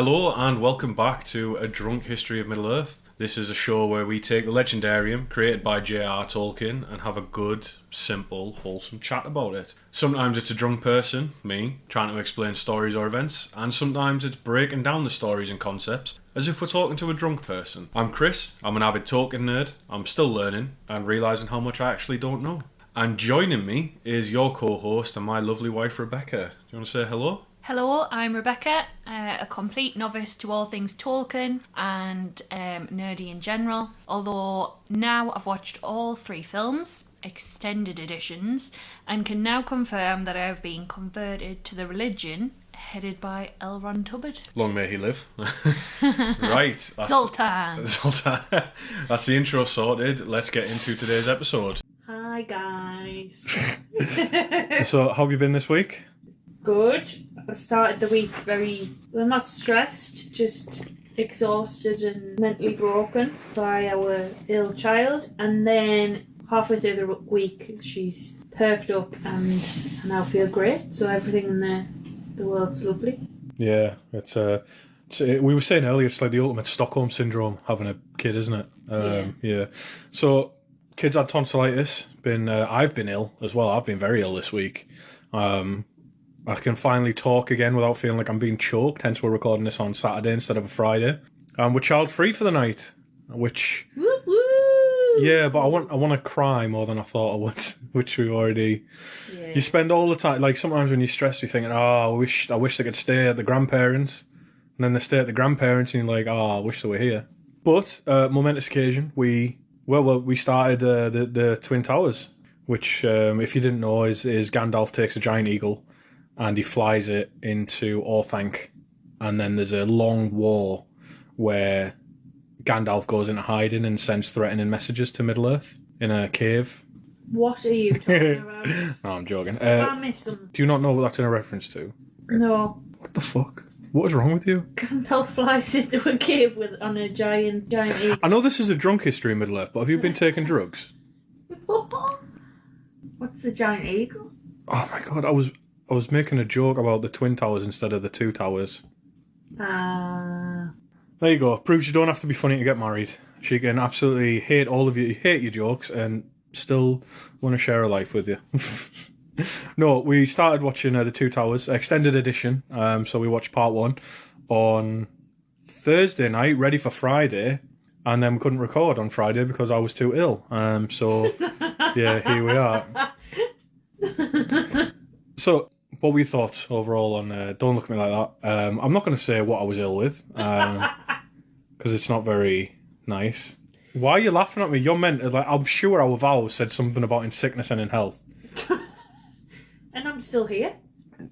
Hello and welcome back to A Drunk History of Middle-earth. This is a show where we take the legendarium created by J.R.R. Tolkien and have a good, simple, wholesome chat about it. Sometimes it's a drunk person, me, trying to explain stories or events, and sometimes it's breaking down the stories and concepts as if we're talking to a drunk person. I'm Chris, I'm an avid Tolkien nerd, I'm still learning and realising how much I actually don't know. And joining me is your co-host and my lovely wife Rebecca. Do you want to say hello? Hello, I'm Rebecca, a complete novice to all things Tolkien and nerdy in general, although now I've watched all 3 films, extended editions, and can now confirm that I have been converted to the religion headed by L. Ron Tubbard. Long may he live. Right. Sultan. That's the intro sorted. Let's get into today's episode. Hi guys. So, how have you been this week? Good. I started the week not stressed, just exhausted and mentally broken by our ill child. And then halfway through the week, she's perked up and I now feel great. So everything in the world's lovely. Yeah, it's we were saying earlier, it's like the ultimate Stockholm syndrome having a kid, isn't it? Yeah. So kids had tonsillitis. I've been ill as well. I've been very ill this week. I can finally talk again without feeling like I'm being choked, hence we're recording this on Saturday instead of a Friday. We're child-free for the night, which... Woo-woo! Yeah, but I want to cry more than I thought I would, which we already... Yeah. You spend all the time... Like, sometimes when you're stressed, you're thinking, I wish they could stay at the grandparents. And then they stay at the grandparents, and you're like, I wish they were here. But, momentous occasion, we started the Twin Towers, which, if you didn't know, is Gandalf takes a giant eagle and he flies it into Orthanc, and then there's a long war where Gandalf goes into hiding and sends threatening messages to Middle-earth in a cave. What are you talking about? No, I'm joking. I missed them. Do you not know what that's in a reference to? No. What the fuck? What is wrong with you? Gandalf flies into a cave on a giant eagle. I know this is a drunk history of Middle-earth, but have you been taking drugs? What's the giant eagle? Oh my god, I was making a joke about the Twin Towers instead of the 2 towers. There you go. Proves you don't have to be funny to get married. She can absolutely hate your jokes and still want to share a life with you. No, we started watching the 2 Towers extended edition. So we watched part 1 on Thursday night, ready for Friday, and then we couldn't record on Friday because I was too ill. So yeah, here we are. So, what were your thoughts overall on Don't Look at Me Like That? I'm not going to say what I was ill with, because it's not very nice. Why are you laughing at me? You're meant to, I'm sure our vows said something about in sickness and in health. And I'm still here.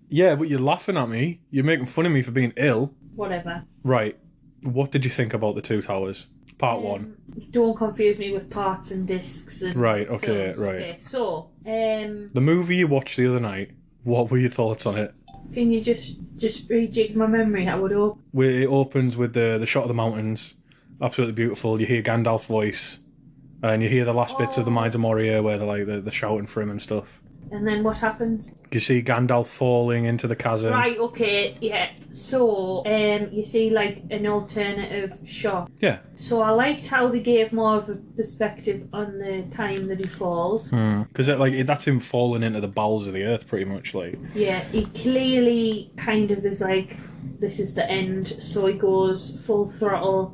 Yeah, but you're laughing at me. You're making fun of me for being ill. Whatever. Right. What did you think about the 2 Towers? Part 1. Don't confuse me with parts and discs and right, okay, films. right. Okay, so, the movie you watched the other night, what were your thoughts on it? Can you just rejig my memory? I would hope. It opens with the shot of the mountains. Absolutely beautiful. You hear Gandalf's voice. And you hear the last bits of the Mines of Moria where they're shouting for him and stuff. And then what happens? You see Gandalf falling into the chasm. Right, okay, yeah. So, you see, like, an alternative shot. Yeah. So I liked how they gave more of a perspective on the time that he falls. Because that's him falling into the bowels of the earth, pretty much, like. Yeah, he clearly kind of is like, this is the end, so he goes full throttle.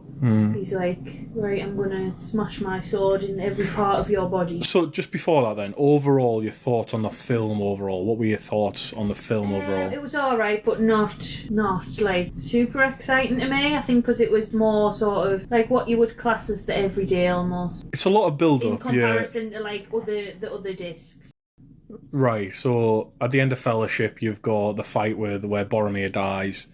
He's like, right, I'm going to smash my sword in every part of your body. So just before that then, overall, your thoughts on the film overall. What were your thoughts on the film overall? It was alright, but not like super exciting to me. I think because it was more sort of like what you would class as the everyday almost. It's a lot of build-up, in comparison to like the other discs. Right, so at the end of Fellowship, you've got the fight where Boromir dies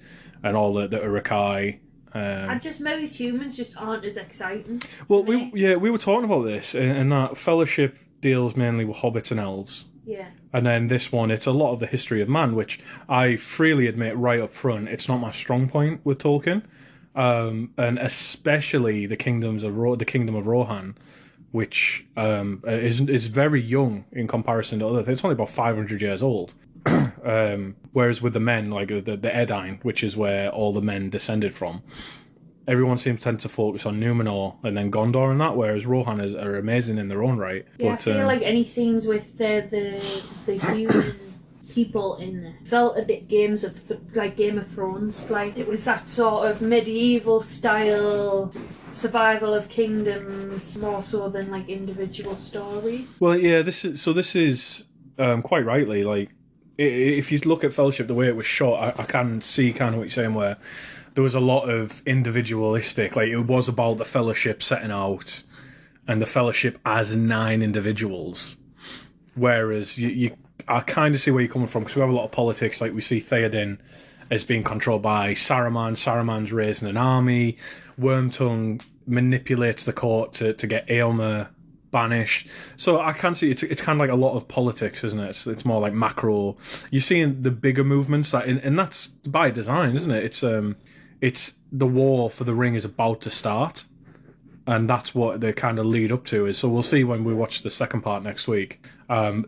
and all the Uruk-hai. And just Mary's humans just aren't as exciting. Well, we were talking about this, and that Fellowship deals mainly with hobbits and elves. Yeah. And then this one, it's a lot of the history of man, which I freely admit right up front, it's not my strong point with Tolkien, and especially the kingdom of Rohan, which is very young in comparison to other things. It's only about 500 years old. Whereas with the men, like the Edain, which is where all the men descended from, everyone seems to tend to focus on Numenor and then Gondor and that, whereas Rohan are amazing in their own right. Yeah, But, I feel like any scenes with the human people in there felt a bit Game of Thrones. Like it was that sort of medieval style survival of kingdoms more so than like individual stories. Well, yeah, this is quite rightly, like, if you look at Fellowship, the way it was shot, I can see kind of what you're saying, where there was a lot of individualistic, like it was about the Fellowship setting out and the Fellowship as 9 individuals, whereas I kind of see where you're coming from, because we have a lot of politics, like we see Theoden as being controlled by Saruman. Saruman's raising an army. Wormtongue manipulates the court to get Eomer banished. So I can see it's kind of like a lot of politics, isn't it? It's more like macro. You're seeing the bigger movements, and that's by design, isn't it? It's the war for the ring is about to start, and that's what they kind of lead up to. So we'll see when we watch the second part next week.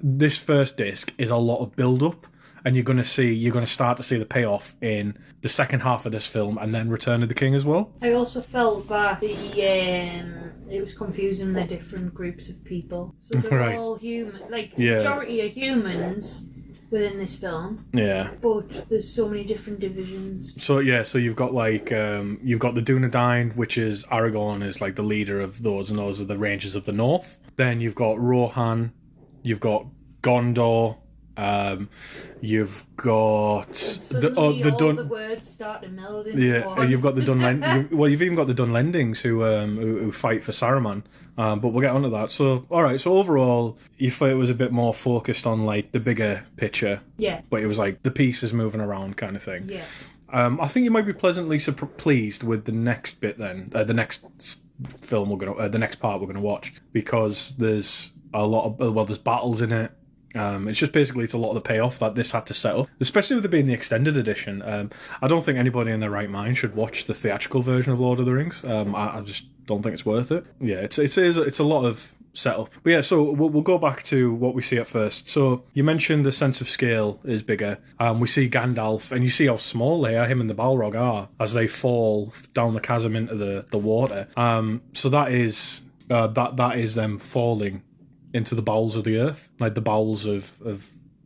This first disc is a lot of build up, and you're going to start to see the payoff in the second half of this film, and then Return of the King as well. I also felt that it was confusing the different groups of people. So they're Right. all human, like Yeah. majority are humans within this film, Yeah. but there's so many different divisions. So you've got like you've got the Dunedain, which is Aragorn is like the leader of those, and those are the Rangers of the North. Then you've got Rohan, you've got Gondor. You've got the words start to meld into yeah. one. You've got the you've even got the Dunlendings who fight for Saruman. But we'll get onto that. So all right. So overall, you thought it was a bit more focused on like the bigger picture. Yeah. But it was like the pieces moving around kind of thing. Yeah. I think you might be pleasantly pleased with the next bit. Then the next film the next part we're gonna watch, because there's a lot of there's battles in it. It's just basically it's a lot of the payoff that this had to set up, especially with it being the extended edition. I don't think anybody in their right mind should watch the theatrical version of Lord of the Rings. I just don't think it's worth it. Yeah, it's a lot of setup. But yeah, so we'll go back to what we see at first. So you mentioned the sense of scale is bigger. We see Gandalf, and you see how small they are, him and the Balrog are, as they fall down the chasm into the water. So that is them falling into the bowels of the earth, like the bowels of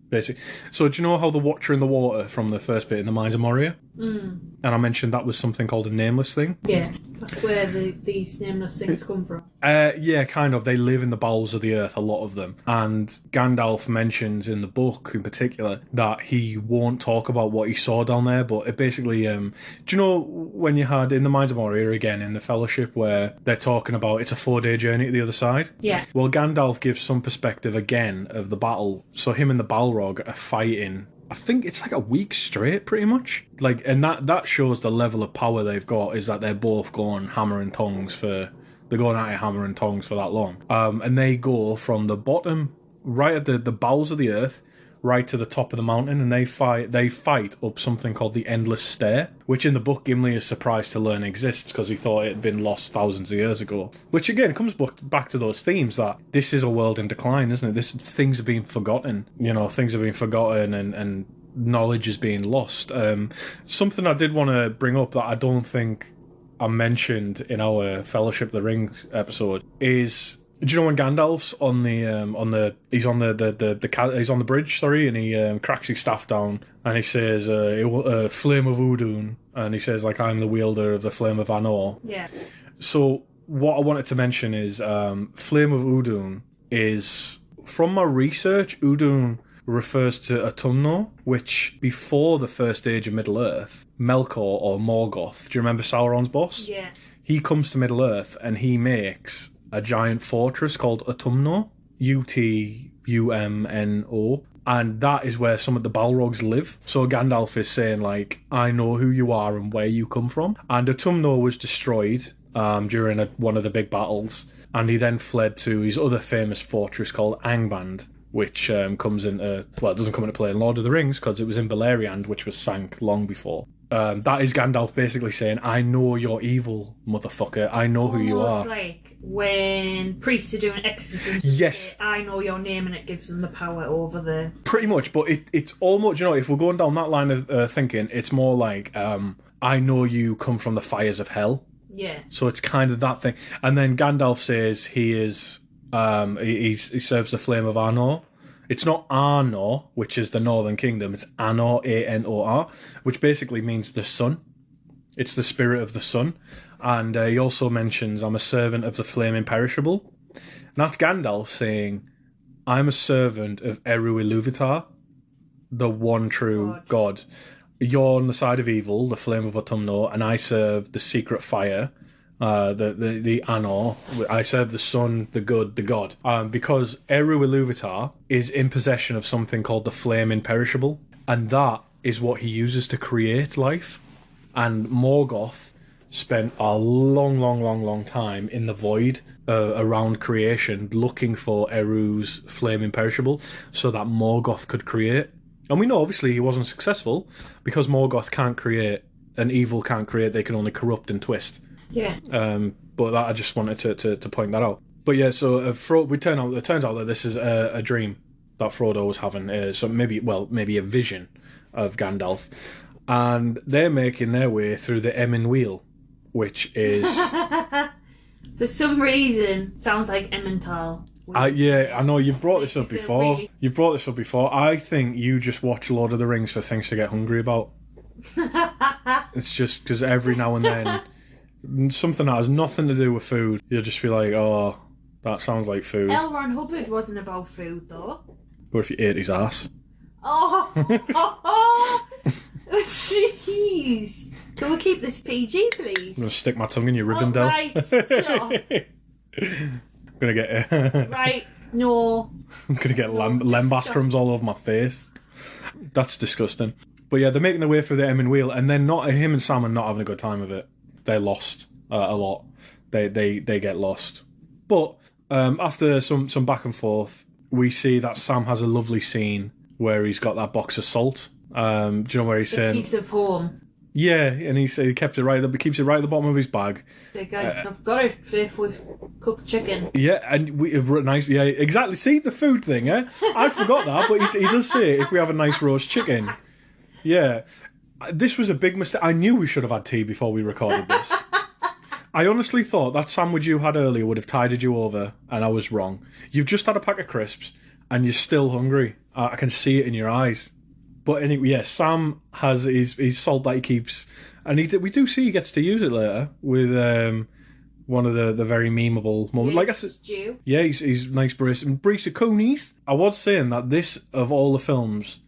basic. So do you know how the Watcher in the water from the first bit in the Mines of Moria? And I mentioned that was something called a nameless thing. Yeah, that's where these nameless things come from. Yeah, kind of. They live in the bowels of the earth, a lot of them. And Gandalf mentions in the book, in particular, that he won't talk about what he saw down there, but it basically... do you know when you had, in the Mines of Moria, again, in the Fellowship, where they're talking about it's a 4-day journey to the other side? Yeah. Well, Gandalf gives some perspective, again, of the battle. So him and the Balrog are fighting... I think it's like a week straight, pretty much. Like, and that shows the level of power they've got, is that they're both going hammer and tongs they're going at it hammer and tongs for that long. And they go from the bottom, right at the bowels of the earth, right to the top of the mountain, and they fight up something called the Endless Stair, which in the book Gimli is surprised to learn exists because he thought it had been lost thousands of years ago. Which again comes back to those themes that this is a world in decline, isn't it? Things are being forgotten. Things are being forgotten and knowledge is being lost. Something I did want to bring up that I don't think I mentioned in our Fellowship of the Ring episode is... Do you know when Gandalf's on he's on the bridge, and he cracks his staff down and he says, "Flame of Udun," and he says, like, "I'm the wielder of the Flame of Anor." Yeah. So what I wanted to mention is Flame of Udun is, from my research, Udun refers to Autumnal, which before the first age of Middle Earth, Melkor or Morgoth, do you remember Sauron's boss? Yeah. He comes to Middle Earth and he makes a giant fortress called Autumno, Utumno, and that is where some of the Balrogs live. So Gandalf is saying, like, I know who you are and where you come from. And Autumno was destroyed during one of the big battles, and he then fled to his other famous fortress called Angband, which comes into... Well, it doesn't come into play in Lord of the Rings because it was in Beleriand, which was sank long before. That is Gandalf basically saying, I know you're evil, motherfucker. I know who you are. Almost like like when priests are doing exorcisms. Yes. Say, I know your name, and it gives them the power over the... Pretty much, but it's almost, if we're going down that line of thinking, it's more like, I know you come from the fires of hell. Yeah. So it's kind of that thing. And then Gandalf says he is, he serves the flame of Arnor. It's not Arnor, which is the Northern Kingdom. It's Anor, A-N-O-R, which basically means the sun. It's the spirit of the sun. And he also mentions, I'm a servant of the flame imperishable. And that's Gandalf saying, I'm a servant of Eru Iluvatar, the one true God. You're on the side of evil, the flame of Autumnor, and I serve the secret fire, the Anor. I serve the sun, the good, the god. Because Eru Iluvatar is in possession of something called the flame imperishable, and that is what he uses to create life. And Morgoth spent a long time in the void around creation, looking for Eru's flame imperishable, so that Morgoth could create. And we know, obviously, he wasn't successful, because Morgoth can't create, and evil can't create, they can only corrupt and twist. Yeah. But I just wanted to point that out. But yeah, so it turns out that this is a dream that Frodo was having. So maybe a vision of Gandalf. And they're making their way through the Emyn Wheel, which is... For some reason, sounds like Emmental. Yeah, I know, you've brought this up before. You've brought this up before. I think you just watch Lord of the Rings for things to get hungry about. It's just because every now and then, something that has nothing to do with food, you'll just be like, oh, that sounds like food. L. Ron Hubbard wasn't about food, though. What if you ate his ass? Oh, jeez. Can we keep this PG, please? I'm going to stick my tongue in your Rivendell. Right, I'm going to get... right, no. I'm going to get lembas crumbs all over my face. That's disgusting. But yeah, they're making their way through the Emyn Wheel, and then him and Sam are not having a good time of it. They're lost a lot. They get lost. But after some back and forth, we see that Sam has a lovely scene where he's got that box of salt. Do you know where he's saying... piece of home. Yeah, and he said he keeps it right at the bottom of his bag. I've got it faithfully cooked chicken. Yeah, and we have nice. Yeah, exactly. See the food thing, eh? I forgot that, but he does say if we have a nice roast chicken. Yeah, this was a big mistake. I knew we should have had tea before we recorded this. I honestly thought that sandwich you had earlier would have tided you over, and I was wrong. You've just had a pack of crisps, and you're still hungry. I can see it in your eyes. But anyway, yeah, Sam has his salt that he keeps, and we do see he gets to use it later with one of the very memeable moments. Yes, like I said, stew. Yeah, he's nice brace of coonies. I was saying that this, of all the films,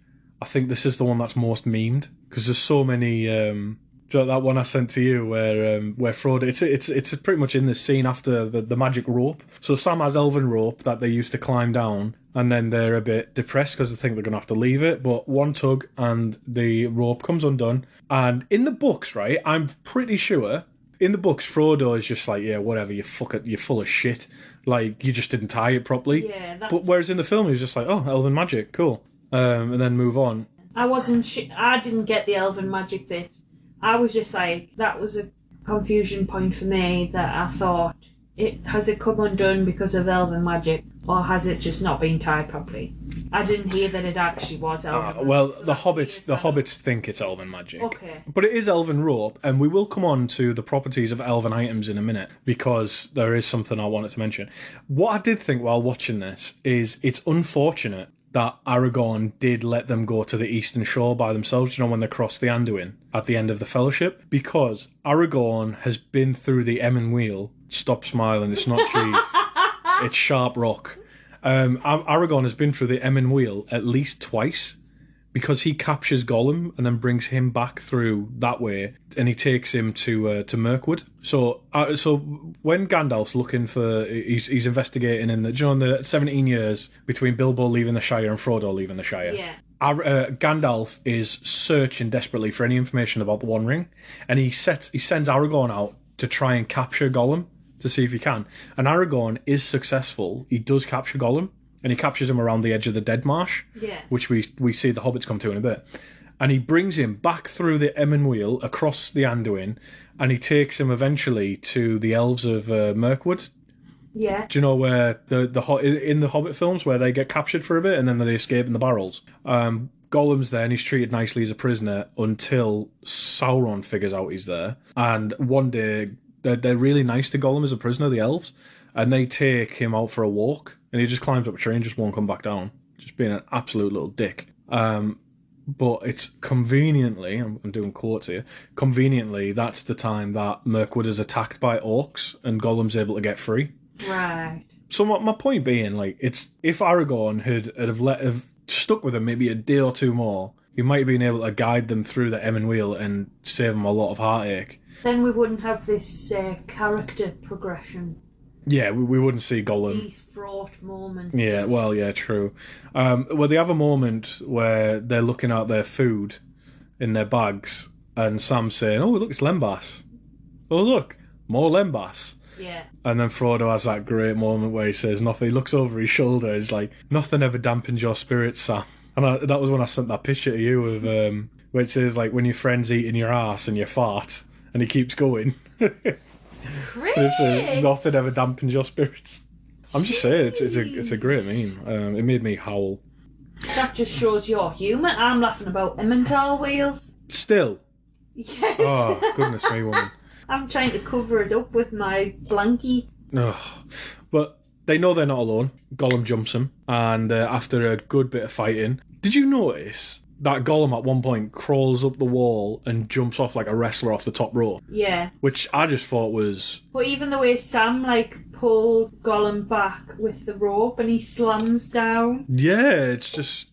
I think this is the one that's most memed, because there's so many. That one I sent to you where Frodo, it's pretty much in this scene after the magic rope. So Sam has elven rope that they used to climb down, and then they're a bit depressed because they think they're going to have to leave it. But one tug and the rope comes undone. And in the books, right, I'm pretty sure in the books Frodo is just like, yeah, whatever, you fuck it, you're full of shit. Like, you just didn't tie it properly. Yeah, But whereas in the film he was just like, oh, elven magic, cool, and then move on. I didn't get the elven magic bit. I was just like, that was a confusion point for me, that I thought, has it come undone because of elven magic, or has it just not been tied properly? I didn't hear that it actually was elven magic. Well, so the hobbits think it's elven magic. Okay. But it is elven rope, and we will come on to the properties of elven items in a minute, because there is something I wanted to mention. What I did think while watching this is it's unfortunate that Aragorn did let them go to the eastern shore by themselves, when they crossed the Anduin at the end of the Fellowship, because Aragorn has been through the Emyn Wheel. Stop smiling, it's not cheese. It's sharp rock. Aragorn has been through the Emyn Wheel at least twice, because he captures Gollum and then brings him back through that way, and he takes him to Mirkwood. So when Gandalf's looking for, he's investigating in the 17 years between Bilbo leaving the Shire and Frodo leaving the Shire. Yeah. Gandalf is searching desperately for any information about the One Ring, and he sends Aragorn out to try and capture Gollum to see if he can. And Aragorn is successful. He does capture Gollum. And he captures him around the edge of the Dead Marsh, which we see the hobbits come to in a bit. And he brings him back through the Emyn Wheel, across the Anduin, and he takes him eventually to the elves of Mirkwood, Yeah. Do you know where in the Hobbit films where they get captured for a bit and then they escape in the barrels? Gollum's there and he's treated nicely as a prisoner until Sauron figures out he's there. And one day they're really nice to Gollum as a prisoner, the elves, and they take him out for a walk and he just climbs up a tree and just won't come back down, just being an absolute little dick. But it's conveniently, I'm doing quotes here, conveniently that's the time that Mirkwood is attacked by orcs and Gollum's able to get free. Right. So my point being, like, it's if Aragorn have stuck with him maybe a day or two more, he might have been able to guide them through the Emyn Wheel and save them a lot of heartache. Then we wouldn't have this character progression. Yeah, we wouldn't see Gollum. These fraught moments. Yeah, well, yeah, true. Well, they have a moment where they're looking at their food in their bags, and Sam's saying, "Oh, look, it's lembas. Oh, look, more lembas." Yeah. And then Frodo has that great moment where he says nothing. He looks over his shoulder. He's like, "Nothing ever dampens your spirits, Sam." And that was when I sent that picture to you of where it says like when your friend's eating your ass and you fart, and he keeps going. It says nothing ever dampens your spirits. I'm just saying, it's a great meme. It made me howl. That just shows your humour. I'm laughing about Emmental wheels. Still. Yes. Oh, goodness me, woman. I'm trying to cover it up with my blankie. Oh. But they know they're not alone. Gollum jumps him, and after a good bit of fighting, did you notice that Gollum at one point crawls up the wall and jumps off like a wrestler off the top rope? Yeah. Which I just thought was... But even the way Sam, pulled Gollum back with the rope and he slams down. Yeah, it's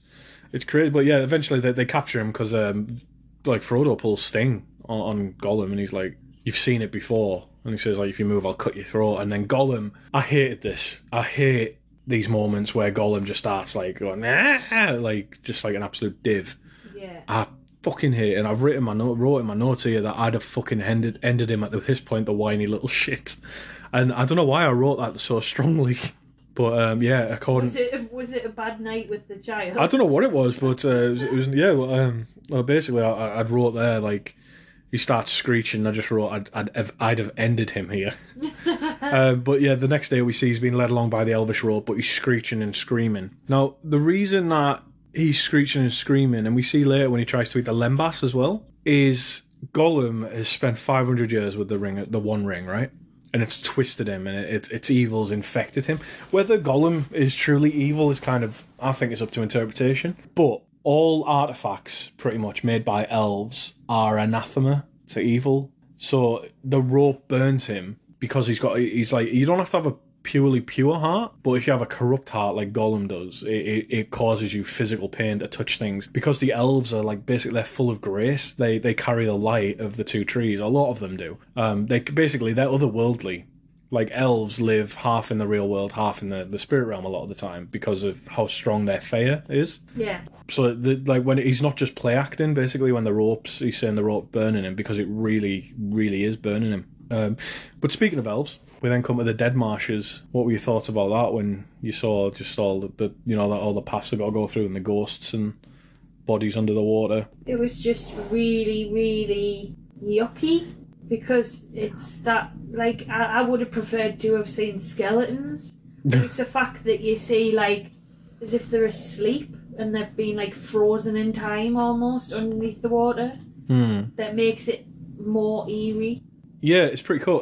crazy. But yeah, eventually they capture him because, Frodo pulls Sting on Gollum and he's like, "You've seen it before." And he says, like, "If you move, I'll cut your throat." And then Gollum... I hated this. I hate these moments where Gollum just starts, like, going, just like an absolute div. Yeah. I fucking hate it. And I've wrote in my notes here that I'd have fucking ended him at this point, the whiny little shit. And I don't know why I wrote that so strongly. But, yeah, according... Was it a bad night with the child? I don't know what it was, but it was yeah, well, basically, I'd wrote there, like... He starts screeching. I just wrote, I'd have ended him here. But yeah, the next day we see he's being led along by the Elvish rope, but he's screeching and screaming. Now, the reason that he's screeching and screaming, and we see later when he tries to eat the lembas as well, is Gollum has spent 500 years with the One Ring, right? And it's twisted him, and its evil's infected him. Whether Gollum is truly evil is kind of, I think it's up to interpretation. But all artifacts, pretty much, made by elves are anathema to evil. So the rope burns him because he's like, you don't have to have a purely pure heart, but if you have a corrupt heart like Gollum does, it causes you physical pain to touch things. Because the elves are like, basically, they're full of grace. They carry the light of the two trees. A lot of them do. They're otherworldly. Like, elves live half in the real world, half in the spirit realm a lot of the time because of how strong their fear is. Yeah. So, when he's not just play acting, basically, when he's saying the rope burning him, because it really, really is burning him. But speaking of elves, we then come to the Dead Marshes. What were your thoughts about that when you saw just all all the paths they've got to go through and the ghosts and bodies under the water? It was just really, really yucky. Because it's that, I would have preferred to have seen skeletons. It's a fact that you see, as if they're asleep and they've been, frozen in time almost underneath the water. That makes it more eerie. Yeah, it's pretty cool.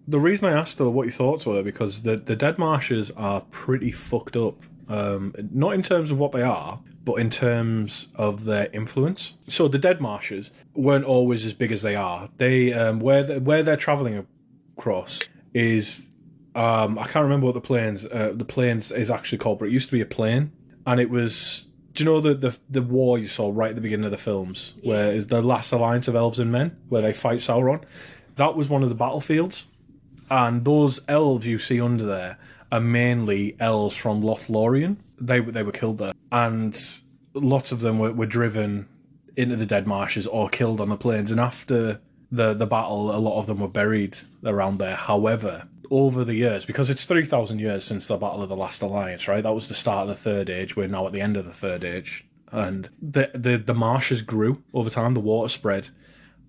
The reason I asked her what your thoughts were, because the Dead Marshes are pretty fucked up. Not in terms of what they are, but in terms of their influence. So the Dead Marshes weren't always as big as they are. They where they're travelling across is I can't remember what the plains is actually called, but it used to be a plain, and it was. Do you know the war you saw right at the beginning of the films, where is the last alliance of elves and men, where they fight Sauron? That was one of the battlefields, and those elves you see under there are mainly elves from Lothlorien. They were killed there, and lots of them were driven into the Dead Marshes or killed on the plains. And after the battle, a lot of them were buried around there. However, over the years, because it's 3,000 years since the Battle of the Last Alliance, right? That was the start of the Third Age. We're now at the end of the Third Age, and the marshes grew over time. The water spread,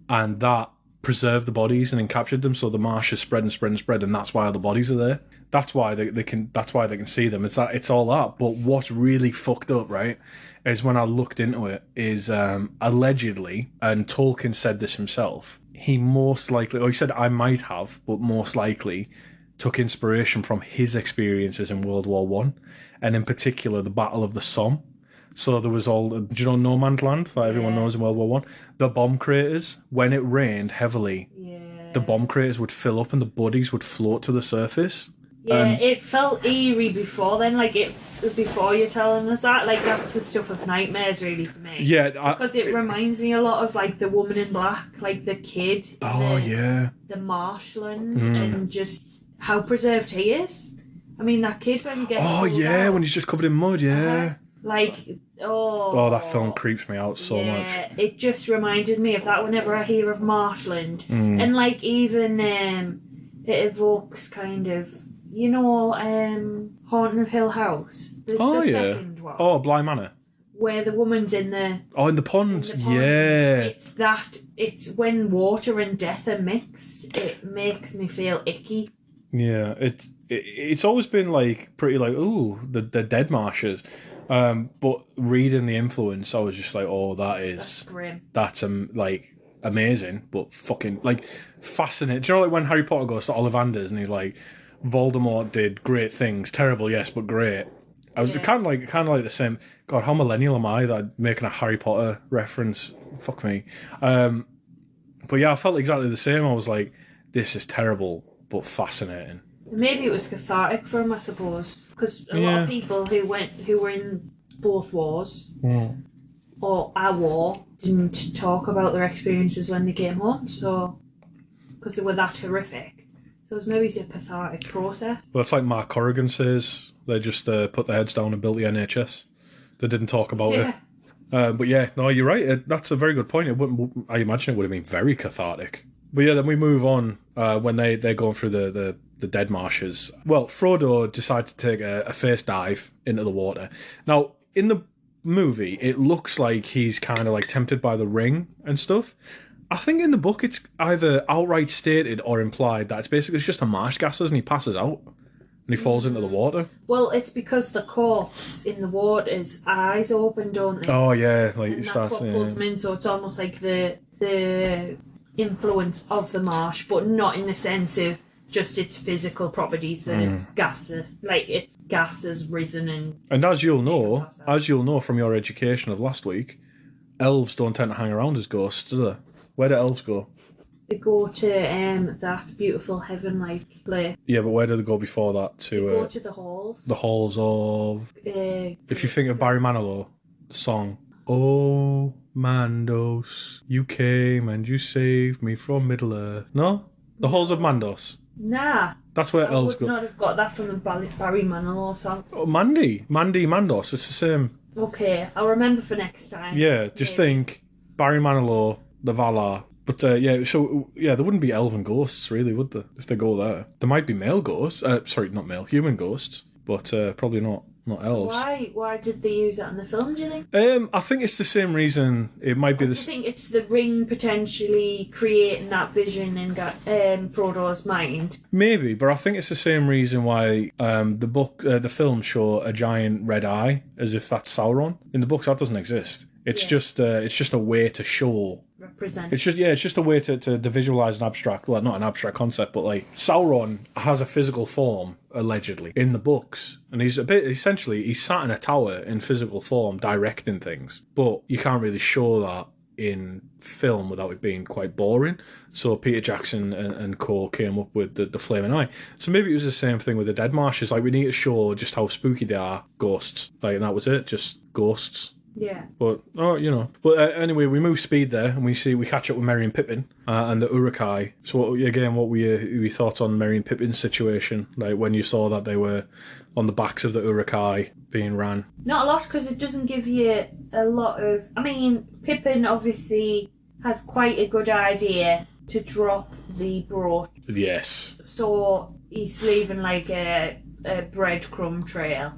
and that preserved the bodies and then captured them, so the marsh has spread and spread and spread, and that's why all the bodies are there. That's why they can. That's why they can see them. It's all that. But what's really fucked up, right, is when I looked into it, is allegedly, and Tolkien said this himself. He most likely, or he said I might have, but most likely took inspiration from his experiences in World War One, and in particular the Battle of the Somme. So there was all, do you know No Man's Land, that everyone knows in World War One? The bomb craters, when it rained heavily, the bomb craters would fill up and the bodies would float to the surface. Yeah, it felt eerie before then, before you're telling us that. Like, that's the stuff of nightmares, really, for me. Yeah. Because it reminds me a lot of, like, the woman in black, like, the kid. The marshland, and just how preserved he is. I mean, that kid when he gets when he's just covered in mud, that film creeps me out so much. It just reminded me of that whenever I hear of marshland. And, like, even it evokes kind of, you know, Haunting of Hill House. The second one. Oh, Bly Manor. Where the woman's in the... Oh, in the pond. It's when water and death are mixed. It makes me feel icky. Yeah, it's always been, like, pretty, like, ooh, the dead marshes. But reading The Influence, I was just like, oh, that's grim. That's, like, amazing, but fucking, like, fascinating. Do you know, like, when Harry Potter goes to Ollivanders and he's like, Voldemort did great things, terrible, yes, but great. I was kind of like the same. God, how millennial am I that I'm making a Harry Potter reference? Fuck me. But yeah, I felt exactly the same. I was like, this is terrible, but fascinating. Maybe it was cathartic for him, I suppose, because a lot of people who were in both wars or a war didn't talk about their experiences when they came home, so because they were that horrific. So it was maybe a cathartic process. Well, it's like Mark Corrigan says. They just put their heads down and built the NHS. They didn't talk about it. But yeah, no, you're right. That's a very good point. I imagine it would have been very cathartic. But yeah, then we move on when they're going through the dead marshes. Well, Frodo decides to take a face dive into the water. Now, in the movie, it looks like he's kind of like tempted by the ring and stuff. I think in the book it's either outright stated or implied that it's just a marsh gases and he passes out and he falls into the water. Well, it's because the corpse in the water's eyes open, don't they? Oh yeah, like and that's what pulls him in. So it's almost like the influence of the marsh, but not in the sense of just its physical properties. That it's gases, like its gas has risen and as you'll know from your education of last week, elves don't tend to hang around as ghosts, do they? Where do elves go? They go to that beautiful heaven-like place. Yeah, but where do they go before that? They go to the halls. The halls of... if you think of Barry Manilow, the song, Oh, Mandos, you came and you saved me from Middle-earth. No? The halls of Mandos. Nah. That's where elves go. I would not have got that from the Barry Manilow song. Oh, Mandy Mandos, it's the same. Okay, I'll remember for next time. Yeah, just think Barry Manilow, the Valar. But there wouldn't be elven ghosts, really, would there? If they go there, there might be male ghosts. Sorry, not male, human ghosts, but probably not elves. So why did they use that in the film? Do you think? I think it's the same reason. It might be the. Do you think it's the ring potentially creating that vision in Frodo's mind? Maybe, but I think it's the same reason why the film show a giant red eye as if that's Sauron. In the books, that doesn't exist. It's just a way to show. Represent. It's just a way to visualize an abstract, well, not an abstract concept, but like Sauron has a physical form allegedly in the books, and he's sat in a tower in physical form directing things, but you can't really show that in film without it being quite boring. So Peter Jackson and co came up with the flaming eye. So maybe it was the same thing with the dead marshes. Like, we need to show just how spooky they are, ghosts. Like, and that was it, just ghosts. Yeah. But, anyway, we move speed there and we catch up with Merry and Pippin and the Uruk-hai. So, what were your thoughts on Merry and Pippin's situation? Like, when you saw that they were on the backs of the Uruk-hai being ran? Not a lot, because it doesn't give you a lot of... I mean, Pippin obviously has quite a good idea to drop the brooch. Yes. So, he's leaving like a breadcrumb trail.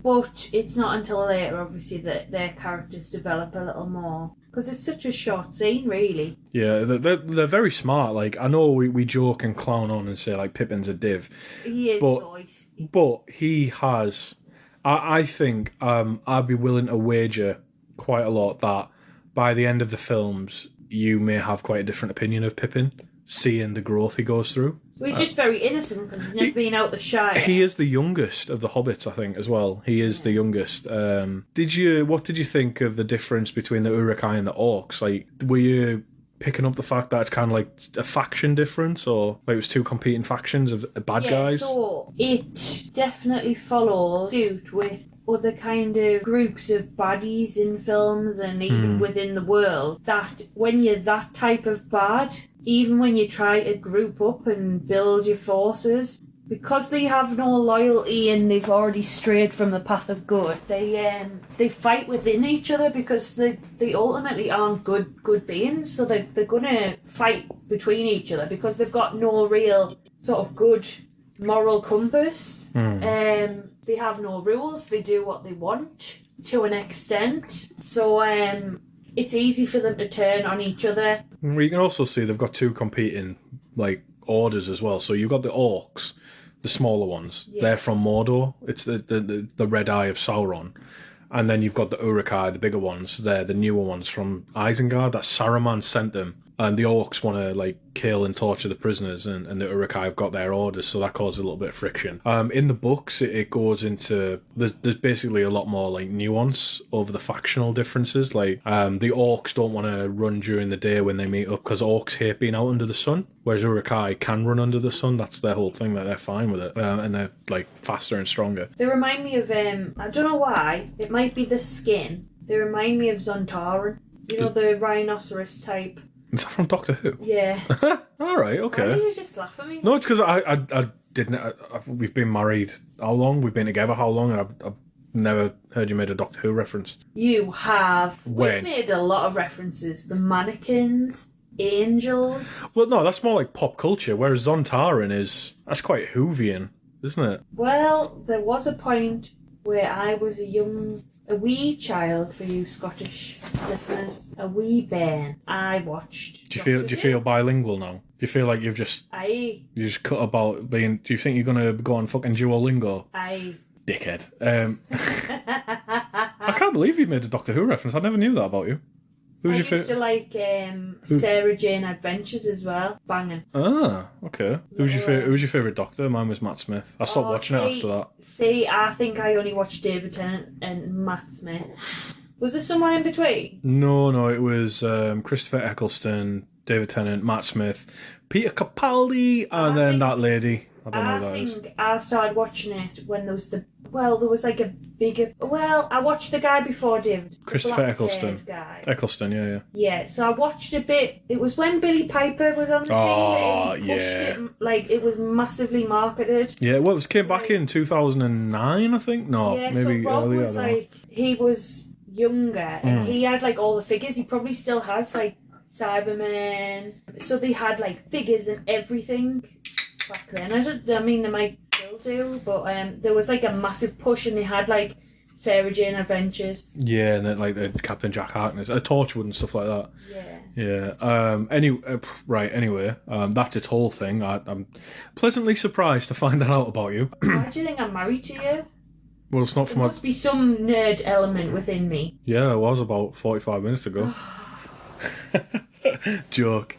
But it's not until later, obviously, that their characters develop a little more. because it's such a short scene, really. Yeah, they're very smart. Like, I know we joke and clown on and say, like, Pippin's a div. He is feisty. But he has... I think I'd be willing to wager quite a lot that by the end of the films, you may have quite a different opinion of Pippin, seeing the growth he goes through. Well, he's just very innocent because he's never been out the Shire. He is the youngest of the hobbits, I think, as well. He is the youngest. What did you think of the difference between the Uruk-hai and the Orcs? Like, were you picking up the fact that it's kind of like a faction difference, or like it was two competing factions of bad guys? So it definitely follows suit with other kind of groups of baddies in films and even within the world, that when you're that type of bad, even when you try to group up and build your forces, because they have no loyalty and they've already strayed from the path of good, they fight within each other because they ultimately aren't good beings, so they're gonna fight between each other because they've got no real sort of good moral compass. They have no rules, they do what they want to an extent, so it's easy for them to turn on each other. You can also see they've got two competing like orders as well. So you've got the Orcs, the smaller ones. Yeah. They're from Mordor. It's the Red Eye of Sauron. And then you've got the Uruk-hai, the bigger ones. They're the newer ones from Isengard that Saruman sent them. And the Orcs want to like kill and torture the prisoners, and the Uruk-hai have got their orders, so that causes a little bit of friction. In the books, it goes into there's basically a lot more like nuance over the factional differences. Like the Orcs don't want to run during the day when they meet up because Orcs hate being out under the sun, whereas Uruk-hai can run under the sun. That's their whole thing, that they're fine with it, and they're like faster and stronger. They remind me of I don't know why, it might be the skin. They remind me of Zontaran. You know, the rhinoceros type. Is that from Doctor Who? Yeah. All right, okay. Why did you just laugh at me? No, it's because I didn't. We've been married how long? We've been together how long? And I've never heard you made a Doctor Who reference. You have. When? We've made a lot of references. The mannequins, angels. Well, no, that's more like pop culture, whereas Zontaran that's quite Whovian, isn't it? Well, there was a point where I was a wee child, for you Scottish listeners, a wee bairn. I watched. Do you feel bilingual now? Do you feel like you've just Aye. you just cut about being? Do you think you're gonna go on fucking Duolingo? Aye. Dickhead. I can't believe you made a Doctor Who reference. I never knew that about you. Who's I your used to like Sarah Jane Adventures as well. Banging. Ah, okay. Who's your favourite Doctor? Mine was Matt Smith. I stopped watching it after that. See, I think I only watched David Tennant and Matt Smith. Was there someone in between? No, it was Christopher Eccleston, David Tennant, Matt Smith, Peter Capaldi, and then that lady. I don't know who that is. I think I started watching it when there was like a bigger... Well, I watched the guy before David. Christopher Eccleston. Guy. Eccleston, yeah. Yeah, so I watched a bit. It was when Billy Piper was on the scene. Oh, He pushed it, like, it was massively marketed. Yeah, well, it came back in 2009, I think? No, yeah, maybe so Rob earlier. Was like, he was younger, and he had, like, all the figures. He probably still has, like, Cybermen. So they had, like, figures and everything back then. I mean, they might still do, but there was like a massive push, and they had like Sarah Jane Adventures. Yeah, and then like the Captain Jack Harkness, Torchwood and stuff like that. Yeah. Anyway, that's its whole thing. I'm pleasantly surprised to find that out about you. Why do you think I'm married to you? Well, it's not from. There must be some nerd element within me. Yeah, it was about 45 minutes ago. Joke.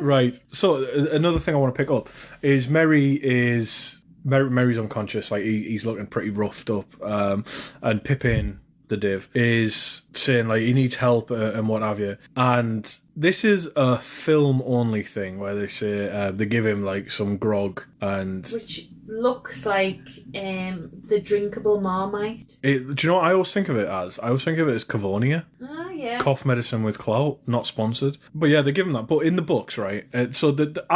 Right. So another thing I want to pick up is Mary's unconscious. Like he's looking pretty roughed up. And Pippin, the div, is saying like he needs help and what have you. And this is a film only thing where they say they give him like some grog and which looks like the drinkable Marmite. Do you know what I always think of it as? I always think of it as Cavonia. Oh, yeah. Cough medicine with clout, not sponsored. But yeah, they give him that. But in the books, right? I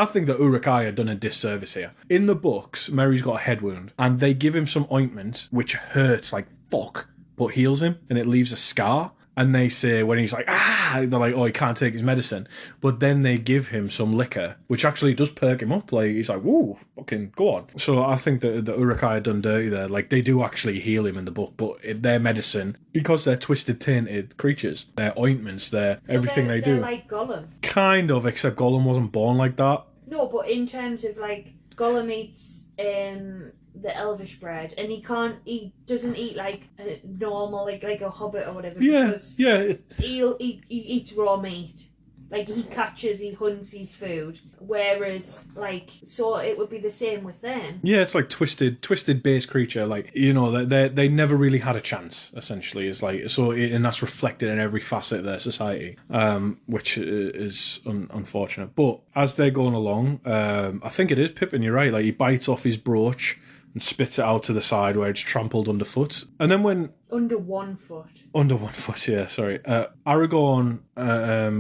think that Uruk-hai had done a disservice here. In the books, Mary's got a head wound, and they give him some ointment which hurts like fuck, but heals him, and it leaves a scar. And they say, when he's like, they're like, oh, he can't take his medicine. But then they give him some liquor, which actually does perk him up. Like, he's like, woo, fucking go on. So I think that the Uruk-hai had done dirty there. Like, they do actually heal him in the book, but their medicine, because they're twisted, tainted creatures, their ointments, everything they do. They're like Gollum. Kind of, except Gollum wasn't born like that. No, but in terms of, like, Gollum eats the elvish bread, and he doesn't eat like a normal, like a hobbit or whatever. Because he eats raw meat. Like, he hunts his food. Whereas, like, so it would be the same with them. Yeah, it's like twisted base creature. Like, you know, they never really had a chance, essentially. It's like, so, and that's reflected in every facet of their society, which is unfortunate. But as they're going along, I think it is Pippin, you're right. Like, he bites off his brooch and spits it out to the side where it's trampled underfoot. And then when... Under one foot, yeah, sorry. Aragorn,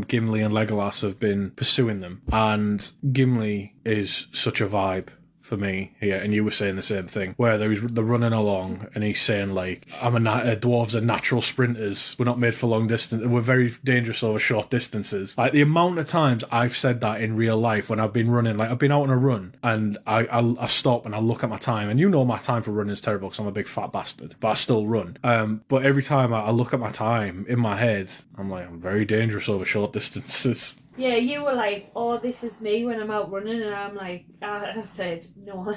Gimli and Legolas have been pursuing them. And Gimli is such a vibe for me here, and you were saying the same thing, where they're running along and he's saying, like, dwarves are natural sprinters, we're not made for long distance, we're very dangerous over short distances. Like, the amount of times I've said that in real life when I've been running, like, I've been out on a run and I stop and I look at my time, and you know my time for running is terrible because I'm a big fat bastard, but I still run. But every time I look at my time in my head, I'm like, I'm very dangerous over short distances. Yeah, you were like, oh, this is me when I'm out running, and I'm like, I said, no,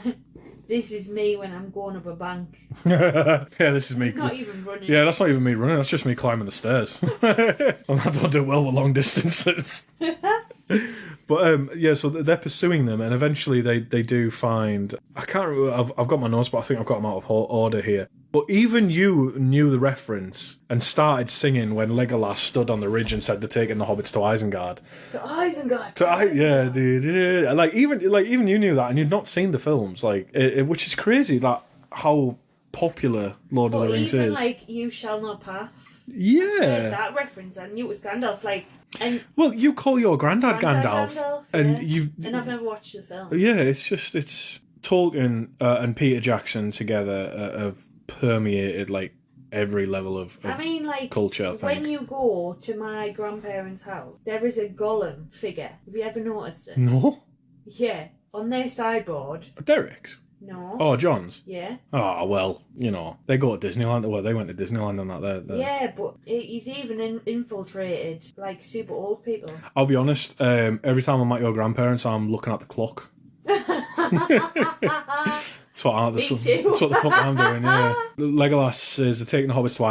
this is me when I'm going up a bank. Yeah, this is me. Not even running. Yeah, that's not even me running, that's just me climbing the stairs. I don't do well with long distances. But yeah, so they're pursuing them, and eventually they do find... I can't remember, I've got my notes, but I think I've got them out of order here. But even you knew the reference and started singing when Legolas stood on the ridge and said they're taking the hobbits to Isengard. To Isengard. Yeah, dude. Like even you knew that, and you'd not seen the films, like which is crazy. That how popular Lord of the Rings is. Like, You Shall Not Pass. Yeah. That reference, I knew it was Gandalf. Like, and well, you call your granddad Gandalf, and and I've never watched the film. Yeah, it's Tolkien and Peter Jackson together have permeated like every level of culture, I think. When you go to my grandparents' house, there is a Gollum figure. Have you ever noticed it? No. Yeah, on their sideboard. Derek's? No. Oh, John's? Yeah. Oh, well, you know, they go to Disneyland. Well, they went to Disneyland and that. There. Yeah, but he's even infiltrated, like, super old people. I'll be honest, every time I'm at your grandparents', I'm looking at the clock. That's what the fuck I'm doing, yeah. Legolas says they're taking the hobbits to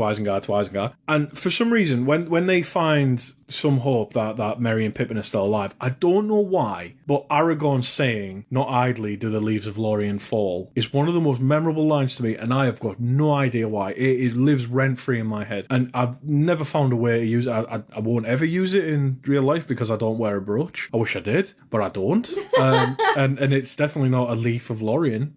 Isengard. And for some reason, when they find some hope that Merry and Pippin are still alive, I don't know why, but Aragorn saying, "Not idly do the leaves of Lorien fall," is one of the most memorable lines to me, and I have got no idea why. It lives rent-free in my head. And I've never found a way to use it. I won't ever use it in real life because I don't wear a brooch. I wish I did, but I don't. And it's definitely not a leaf of Lorien.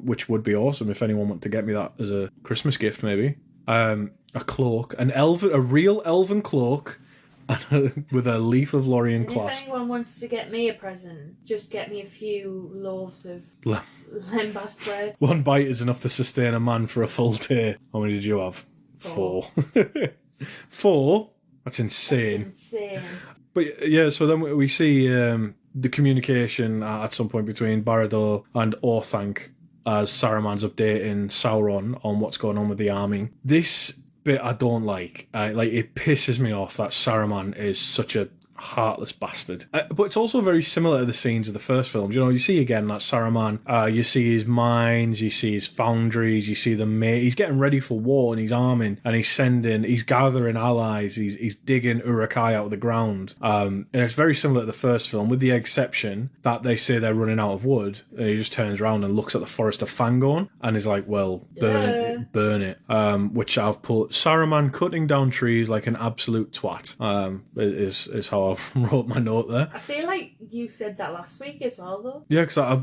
Which would be awesome if anyone wanted to get me that as a Christmas gift, maybe. A cloak, a real elven cloak, with a leaf of Lorien clasp. If anyone wants to get me a present, just get me a few loaves of lembas bread. One bite is enough to sustain a man for a full day. How many did you have? 4. 4? That's insane. But yeah, so then we see the communication at some point between Barad-dûr and Orthanc as Saruman's updating Sauron on what's going on with the army. This bit I don't like. It pisses me off that Saruman is such a heartless bastard. But it's also very similar to the scenes of the first film. You know, you see again that Saruman, you see his mines, you see his foundries, you see he's getting ready for war and he's arming and he's gathering allies, he's digging Uruk-hai out of the ground. And it's very similar to the first film, with the exception that they say they're running out of wood, and he just turns around and looks at the forest of Fangorn and is like, well, burn it. Which I've put Saruman cutting down trees like an absolute twat, is how I wrote my note there. I feel like you said that last week as well, though. Yeah, because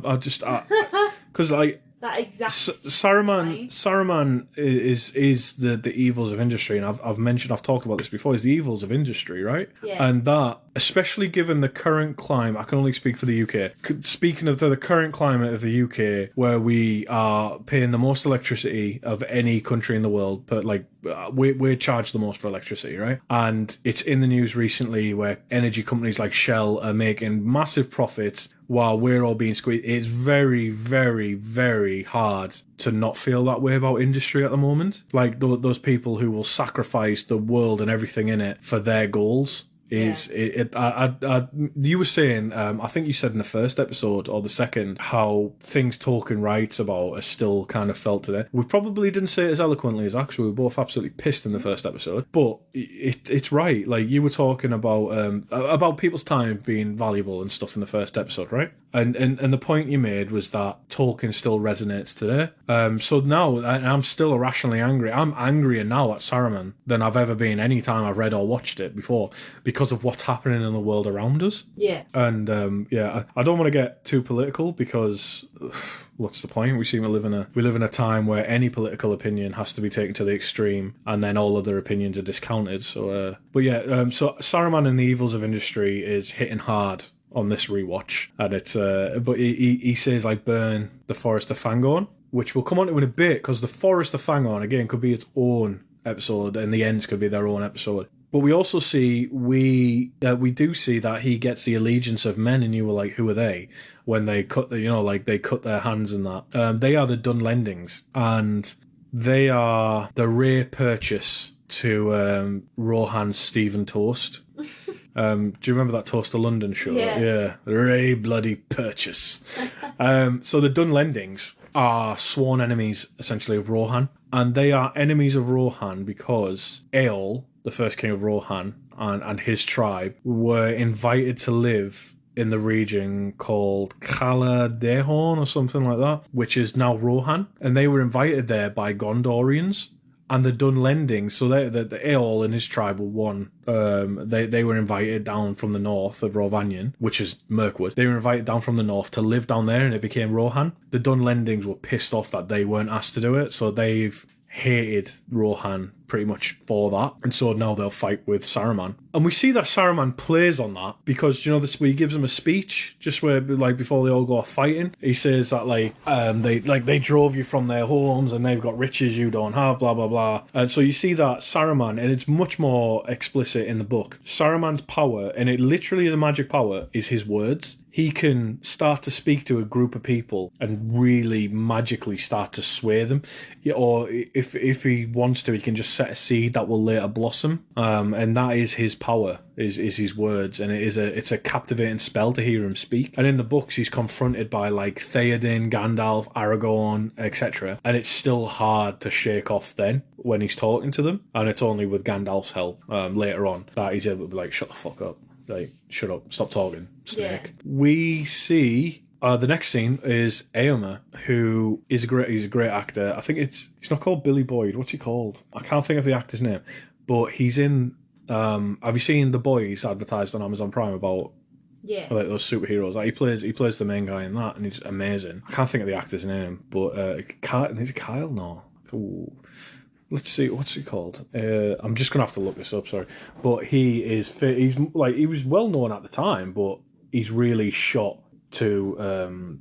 because like that exact Saruman is the evils of industry, and I've talked about this before. Is the evils of industry, right? Yeah. And that especially given the current climate. I can only speak for the UK. Speaking of the current climate of the UK, where we are paying the most electricity of any country in the world, but like we're charged the most for electricity, right? And it's in the news recently where energy companies like Shell are making massive profits while we're all being squeezed. It's very, very, very hard to not feel that way about industry at the moment. Like those people who will sacrifice the world and everything in it for their goals. You were saying, I think you said in the first episode or the second, how things Tolkien writes about are still kind of felt today. We probably didn't say it as eloquently as actually. We were both absolutely pissed in the first episode, but it's right. Like you were talking about people's time being valuable and stuff in the first episode, right? And the point you made was that Tolkien still resonates today. So now I'm still irrationally angry. I'm angrier now at Saruman than I've ever been any time I've read or watched it before, because of what's happening in the world around us. Yeah. And I don't want to get too political because what's the point? We live in a time where any political opinion has to be taken to the extreme, and then all other opinions are discounted. So, so Saruman and the Evils of Industry is hitting hard on this rewatch, and it's but he says like burn the Forest of Fangorn, which we'll come on to in a bit, because the Forest of Fangorn again could be its own episode, and the Ents could be their own episode. But we also see we do see that he gets the allegiance of men, and you were like, who are they? When they cut they cut their hands and that. They are the Dunlendings, and they are the rare purchase to Rohan's Stephen Toast. Do you remember that Toast to London show? Yeah. Ray bloody purchase. So the Dunlendings are sworn enemies, essentially, of Rohan. And they are enemies of Rohan because Eol, the first king of Rohan, and his tribe, were invited to live in the region called Caladehorn or something like that, which is now Rohan. And they were invited there by Gondorians. And the Dunlendings, so the Eol and his tribe were one. They were invited down from the north of Rhovanion, which is Mirkwood. They were invited down from the north to live down there, and it became Rohan. The Dunlendings were pissed off that they weren't asked to do it, so they've hated Rohan pretty much for that, and so now they'll fight with Saruman. And we see that Saruman plays on that because, you know, this where he gives them a speech just where, like, before they all go off fighting, he says that they drove you from their homes and they've got riches you don't have, blah blah blah. And so you see that Saruman, and it's much more explicit in the book, Saruman's power, and it literally is a magic power, is his words. He can start to speak to a group of people and really magically start to sway them. Or if he wants to, he can just set a seed that will later blossom. And that is his power, is his words. And it's a captivating spell to hear him speak. And in the books, he's confronted by like Theoden, Gandalf, Aragorn, etc. And it's still hard to shake off then when he's talking to them. And it's only with Gandalf's help later on that he's able to be like, shut the fuck up. Like, shut up, stop talking, Snake. Yeah. We see the next scene is Éomer, who is he's a great actor. I think he's not called Billy Boyd. What's he called? I can't think of the actor's name. But he's in. Have you seen The Boys advertised on Amazon Prime about? Yeah. Like those superheroes. Like he plays the main guy in that, and he's amazing. I can't think of the actor's name, but is it Kyle? No. Ooh. Let's see, what's he called? I'm just gonna have to look this up. Sorry, but he was well known at the time, but he's really shot to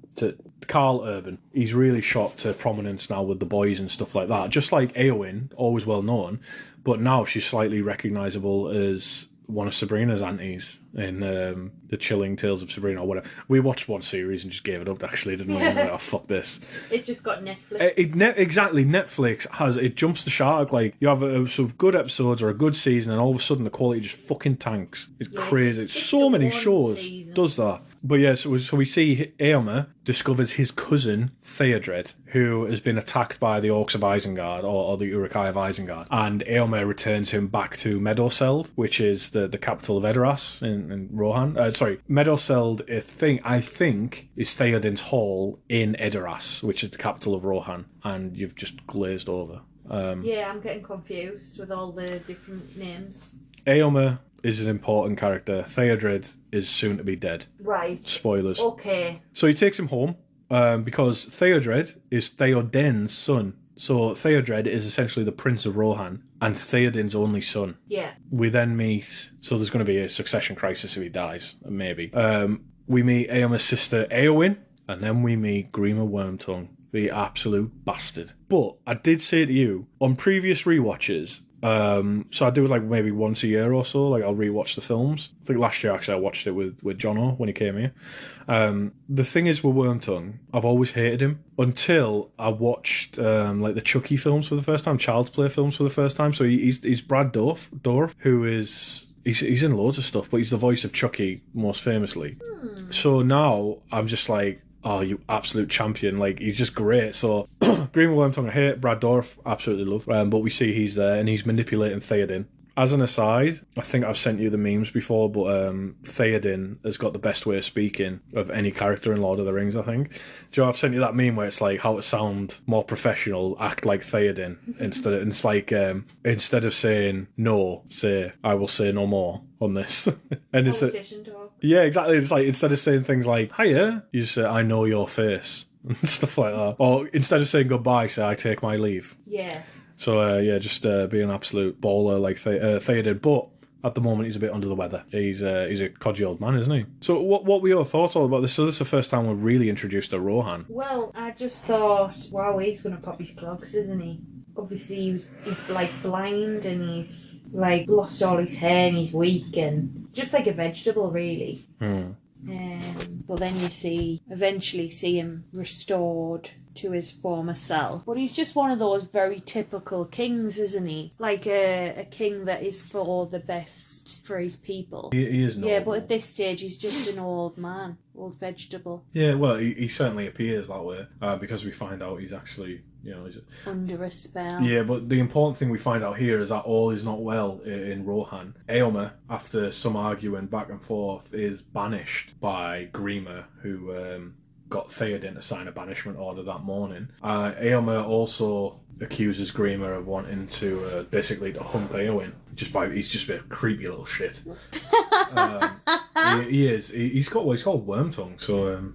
Carl Urban. He's really shot to prominence now with The Boys and stuff like that. Just like Éowyn, always well known, but now she's slightly recognisable as one of Sabrina's aunties in The Chilling Tales of Sabrina or whatever. We watched one series and just gave it up, actually, didn't we? Like, oh, fuck this. It just got Netflix. Exactly, Netflix it jumps the shark. Like, you have some good episodes or a good season, and all of a sudden the quality just fucking tanks. It's crazy. So many shows does that. But yeah, so we see Éomer discovers his cousin, Theodred, who has been attacked by the Orcs of Isengard, or the Uruk-hai of Isengard. And Éomer returns him back to Meadowseld, which is the capital of Edoras in Rohan. Meadowseld, I think, is Theoden's hall in Edoras, which is the capital of Rohan. And you've just glazed over. Yeah, I'm getting confused with all the different names. Éomer is an important character. Theodred is soon to be dead. Right. Spoilers. Okay. So he takes him home because Theodred is Theoden's son. So Theodred is essentially the Prince of Rohan. and Theoden's only son. Yeah. We then meet, so there's going to be a succession crisis if he dies, maybe. We meet Éomer's sister Éowyn, and then we meet Grima Wormtongue, the absolute bastard. But I did say to you, on previous rewatches, so I do it like maybe once a year or so, like I'll rewatch the films. I think last year actually I watched it with John O when he came here. The thing is with Wormtongue, I've always hated him until I watched like the Chucky films for the first time, Child's Play films for the first time. So he's Brad Dourif, who is... He's in loads of stuff, but he's the voice of Chucky most famously. So now I'm just like, oh, you absolute champion. Like, he's just great. So, Grima Wormtongue I hate, Brad Dourif absolutely love. But we see he's there and he's manipulating Theoden. As an aside, I think I've sent you the memes before, but Theoden has got the best way of speaking of any character in Lord of the Rings, I think. Do you know, I've sent you that meme where it's like how to sound more professional, act like Theoden. It's like, instead of saying no, say, I will say no more on this. And it's Politician talk. yeah, exactly. It's like, instead of saying things like, hiya, you just say, I know your face. And stuff like that. Or instead of saying goodbye, say, I take my leave. Yeah. So, just be an absolute baller like Theoden. But at the moment, he's a bit under the weather. He's a codgy old man, isn't he? So what were your thoughts all about this? So this is the first time we're really introduced to Rohan. Well, I just thought, wow, he's going to pop his clogs, isn't he? Obviously, he's like blind and he's like lost all his hair and he's weak and just like a vegetable, really. But then you eventually see him restored to his former self. But he's just one of those very typical kings, isn't he? Like a king that is for the best for his people. He is noble. Yeah, but at this stage he's just an old man, old vegetable. Yeah, well, he certainly appears that way because we find out he's actually, he's under a spell. Yeah, but the important thing we find out here is that all is not well in Rohan. Éomer, after some arguing back and forth, is banished by Grima, who got Theoden to sign a banishment order that morning. Éomer also accuses Grima of wanting to basically to hump Éowyn. He's just a creepy little shit. He is. He's called Wormtongue, so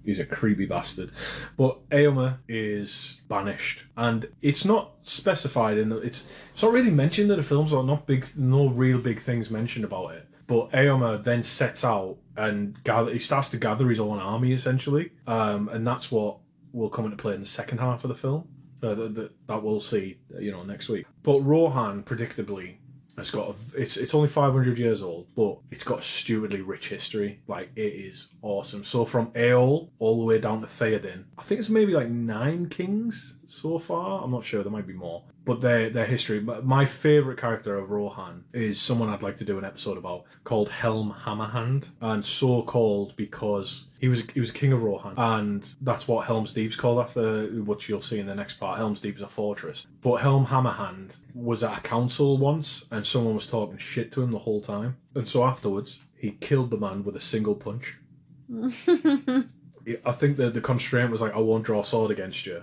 he's a creepy bastard. But Éomer is banished, and it's not specified it's not really mentioned in the films, or no real big things mentioned about it. But Éomer then sets out and he starts to gather his own army essentially, and that's what will come into play in the second half of the film. That we'll see, next week. But Rohan, predictably, has got it's only 500 years old, but it's got a stupidly rich history. Like, it is awesome. So from Éol all the way down to Theoden, I think it's maybe like 9 kings so far. I'm not sure, there might be more. But their history. But my favourite character of Rohan is someone I'd like to do an episode about, called Helm Hammerhand, and so called because he was king of Rohan, and that's what Helm's Deep's called after, which you'll see in the next part. Helm's Deep is a fortress. But Helm Hammerhand was at a council once, and someone was talking shit to him the whole time. And so afterwards, he killed the man with a single punch. I think the constraint was like, I won't draw a sword against you.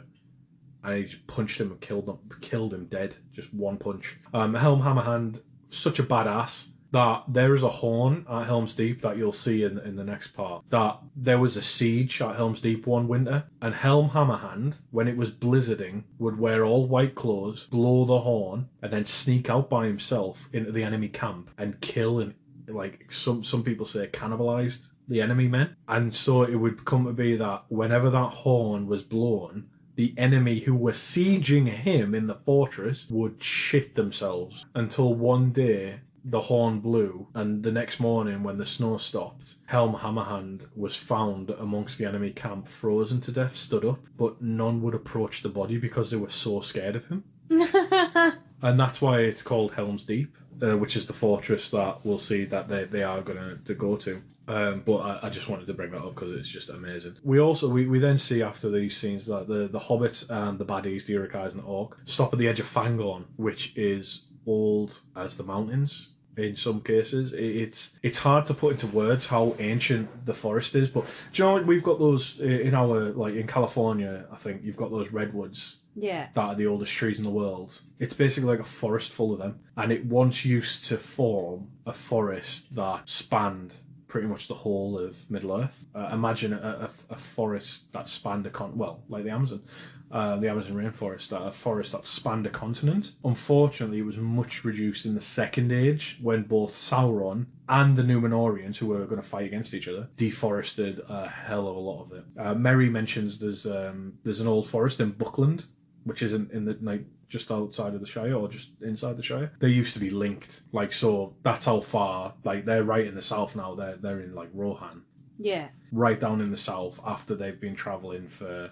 And he just punched him and killed him dead. Just one punch. Helm Hammerhand, such a badass that there is a horn at Helm's Deep that you'll see in the next part. That there was a siege at Helm's Deep one winter, and Helm Hammerhand, when it was blizzarding, would wear all white clothes, blow the horn, and then sneak out by himself into the enemy camp and kill and, like, some people say, cannibalized the enemy men. And so it would come to be that whenever that horn was blown, the enemy who were sieging him in the fortress would shit themselves until one day the horn blew, and the next morning when the snow stopped, Helm Hammerhand was found amongst the enemy camp, frozen to death, stood up, but none would approach the body because they were so scared of him. And that's why it's called Helm's Deep, which is the fortress that we'll see that they are going to go to. But I just wanted to bring that up because it's just amazing. We then see after these scenes that the hobbits and the baddies, the Uruk-hais and the Orc, stop at the edge of Fangorn, which is old as the mountains. In some cases, it's hard to put into words how ancient the forest is. But do you know, we've got those in our, like in California, I think you've got those redwoods. Yeah. That are the oldest trees in the world. It's basically like a forest full of them, and it once used to form a forest that spanned pretty much the whole of Middle-earth. Imagine a forest that spanned like the Amazon rainforest, a forest that spanned a continent. Unfortunately, it was much reduced in the Second Age when both Sauron and the Númenóreans, who were going to fight against each other, deforested a hell of a lot of it. Merry mentions there's an old forest in Buckland, which is in the just outside of the Shire or just inside the Shire. They used to be linked, so that's how far. They're right in the south now. They're in Rohan. Yeah. Right down in the south after they've been travelling for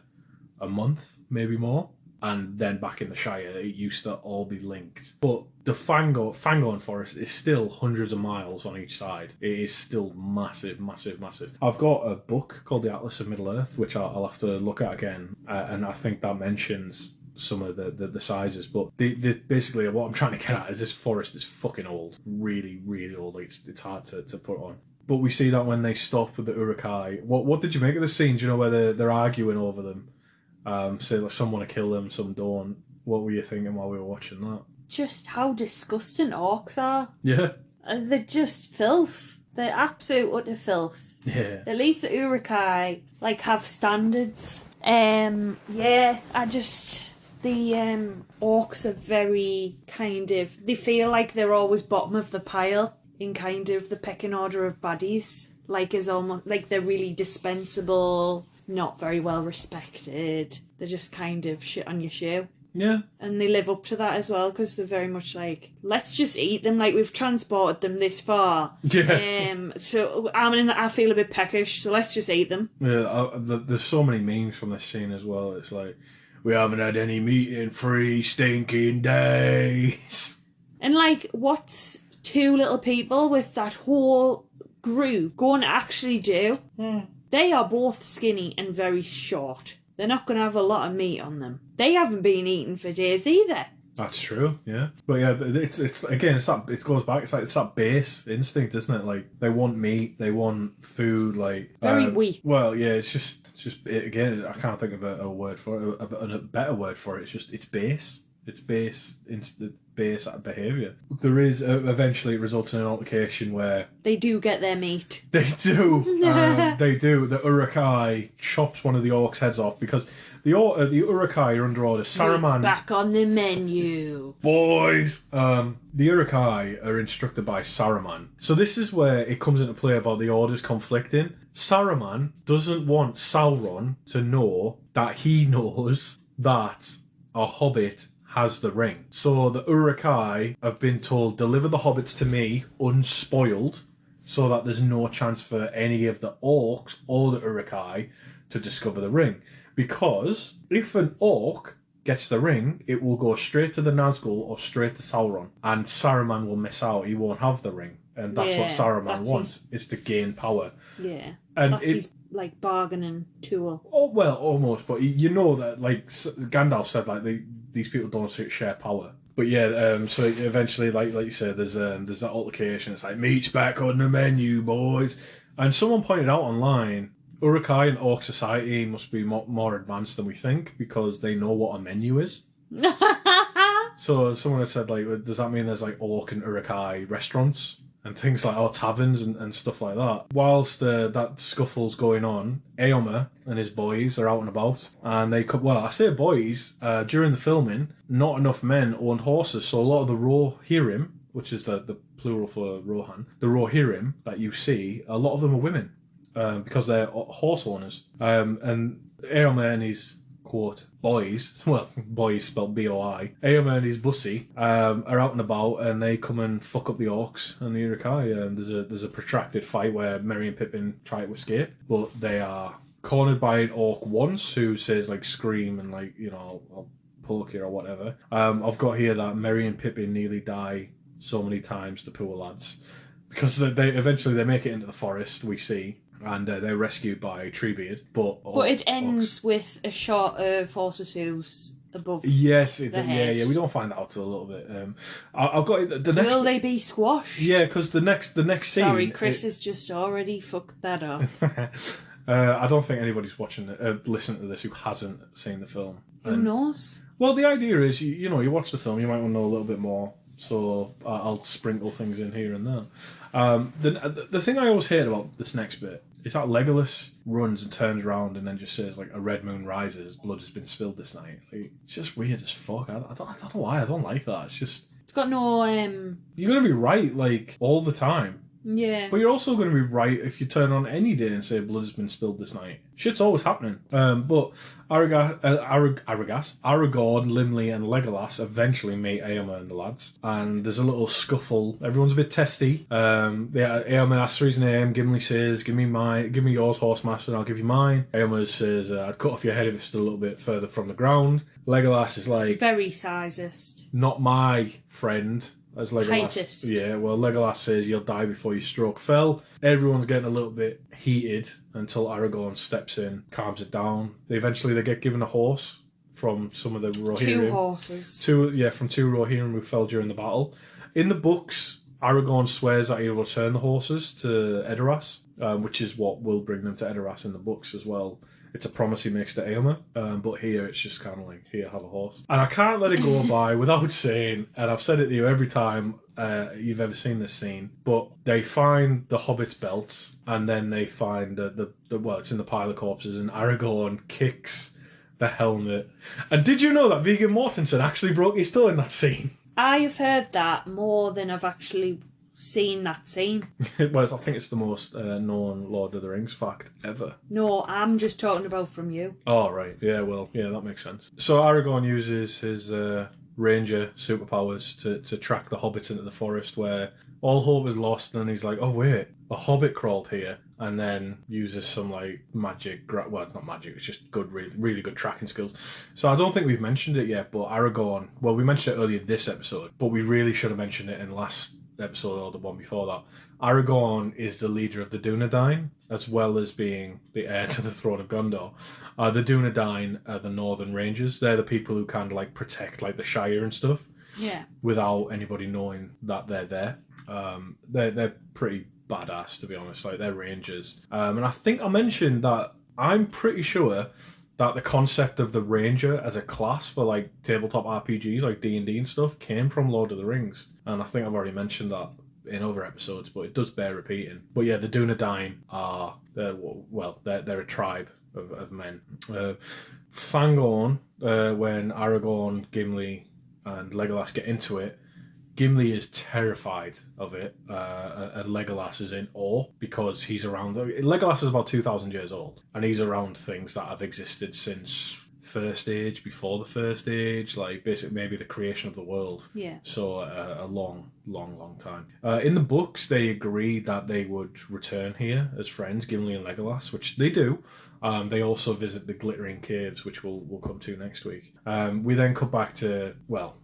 a month, maybe more. And then back in the Shire, it used to all be linked. But the Fangorn Forest is still hundreds of miles on each side. It is still massive, massive, massive. I've got a book called The Atlas of Middle-earth, which I'll have to look at again. And I think that mentions some of the sizes. But basically what I'm trying to get at is this forest is fucking old. Really, really old. It's hard to put on. But we see that when they stop with the Uruk-hai. What did you make of the scene? Do you know where they're arguing over them? Say some want to kill them, some don't. What were you thinking while we were watching that? Just how disgusting orcs are. Yeah. They're just filth. They're absolute utter filth. Yeah. At least the Uruk-hai have standards. The orcs are very they feel like they're always bottom of the pile in kind of the pecking order of baddies. Is almost they're really dispensable, not very well respected. They're just kind of shit on your shoe. Yeah. And they live up to that as well, because they're very much let's just eat them. We've transported them this far. Yeah. So I feel a bit peckish, so let's just eat them. Yeah, there's so many memes from this scene as well. It's we haven't had any meat in 3 stinking days. And what's 2 little people with that whole group going to actually do? They are both skinny and very short. They're not going to have a lot of meat on them. They haven't been eaten for days either. That's true, yeah. But yeah, it's again, it goes back. It's that base instinct, isn't it? They want meat, they want food. Very weak. Well, yeah, it's just again, I can't think of a word for it, a better word for it. It's base. It's base behaviour. There is eventually it results in an altercation where they do get their meat. They do. They do. The Uruk-hai chops one of the orcs' heads off because the Uruk-hai are under order. Saruman. It's back on the menu, boys. The Uruk-hai are instructed by Saruman. So this is where it comes into play about the orders conflicting. Saruman doesn't want Sauron to know that he knows that a hobbit has the ring. So the Uruk-hai have been told, deliver the hobbits to me unspoiled, so that there's no chance for any of the orcs or the Uruk-hai to discover the ring. Because if an orc gets the ring, it will go straight to the Nazgul or straight to Sauron. And Saruman will miss out. He won't have the ring. And that's what Saruman wants, is to gain power. Yeah. And that's his bargaining tool. Oh, well, almost. But you know that, Gandalf said, these people don't share power. But yeah, so eventually, like you said, there's that altercation. It's meat's back on the menu, boys. And someone pointed out online, Uruk-hai and Orc society must be more advanced than we think because they know what a menu is. So someone had said, does that mean there's Orc and Uruk-hai restaurants and things taverns and stuff like that? Whilst that scuffle's going on, Eomer and his boys are out and about, and they could. Well, I say boys. During the filming, not enough men owned horses, so a lot of the Rohirrim, which is the plural for Rohan, the Rohirrim that you see, a lot of them are women. Because they're horse owners. And Eomer and his, quote, boys, well, boys spelled B-O-I, Eomer and his bussy are out and about, and they come and fuck up the orcs and the Uruk-hai. And there's a protracted fight where Merry and Pippin try to escape, but they are cornered by an orc once who says, scream and, I'll poke you or whatever. I've got here that Merry and Pippin nearly die so many times, the poor lads. Because they eventually make it into the forest, we see, and they're rescued by Treebeard. But it ends with a shot of horses' hooves above. Yes, the head. yeah. We don't find that out till a little bit. I've got the next. Will they be squashed? Yeah, because the next scene. Sorry, Chris has just already fucked that up. I don't think anybody's listening to this who hasn't seen the film. Who knows? Well, the idea is, you watch the film, you might want to know a little bit more so I'll sprinkle things in here and there. The thing I always hate about this next bit is that Legolas runs and turns around and then just says, like, a red moon rises, blood has been spilled this night. Like, it's just weird as fuck. I don't know why. I don't like that. It's just... It's got no... You're going to be right, like, all the time. Yeah. But you're also going to be right if you turn on any day and say blood has been spilled this night. Shit's always happening. But Aragorn, Limley and Legolas eventually meet Éomer and the lads. And there's a little scuffle. Everyone's a bit testy. Éomer asks for his name. Gimli says, give me yours, Horsemaster, and I'll give you mine. Éomer says, I'd cut off your head if it's still a little bit further from the ground. Legolas is like... Very sizest. Not my friend. As Legolas, Heightest. yeah, well, Legolas says you'll die before your stroke fell. Everyone's getting a little bit heated until Aragorn steps in, calms it down. They get given a horse from some of the Rohirrim. 2 horses. From 2 Rohirrim who fell during the battle. In the books, Aragorn swears that he'll return the horses to Edoras, which is what will bring them to Edoras in the books as well. It's a promise he makes to Éomer, but here it's just kind of like, here, have a horse. And I can't let it go by without saying, and I've said it to you every time you've ever seen this scene, but they find the Hobbit's belts, and then they find it's in the pile of corpses, and Aragorn kicks the helmet. And did you know that Viggo Mortensen actually broke his toe in that scene? I have heard that more than I've actually seen that scene. Well, I think it's the most known Lord of the Rings fact ever. No, I'm just talking about from you. Oh, right. Yeah, well, yeah, that makes sense. So Aragorn uses his ranger superpowers to track the hobbits into the forest where all hope is lost, and he's like, oh, wait, a hobbit crawled here, and then uses some, like, magic... Well, it's not magic, it's just good, really good tracking skills. So I don't think we've mentioned it yet, but Aragorn... Well, we mentioned it earlier this episode, but we really should have mentioned it in the last episode or the one before that. Aragorn is the leader of the Dunedain, as well as being the heir to the throne of Gondor. The Dunedain are the Northern Rangers. They're the people who kind of like protect like the Shire and stuff. Yeah. Without anybody knowing that they're there. They're pretty badass, to be honest. Like, they're rangers. And I think I mentioned that I'm pretty sure that the concept of the ranger as a class for like tabletop RPGs like D&D and stuff came from Lord of the Rings. And I think I've already mentioned that in other episodes, but it does bear repeating. But yeah, the Dunedain are they're a tribe of men. Fangorn, when Aragorn, Gimli, and Legolas get into it, Gimli is terrified of it, and Legolas is in awe because he's around. Legolas is about 2,000 years old, and he's around things that have existed since First Age, before the First Age, like basically maybe the creation of the world. Yeah. So a long time. In the books, they agreed that they would return here as friends, Gimli and Legolas, which they do. They also visit the Glittering Caves, which we'll come to next week. We then cut back to, well,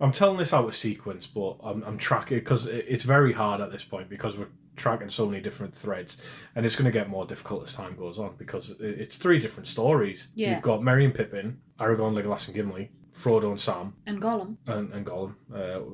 I'm telling this out of sequence, but I'm tracking, because it's very hard at this point, because we're tracking so many different threads, and it's going to get more difficult as time goes on, because it's 3 different stories. Yeah. You've got Merry and Pippin, Aragorn, Legolas and Gimli, Frodo and Sam. And Gollum. And Gollum.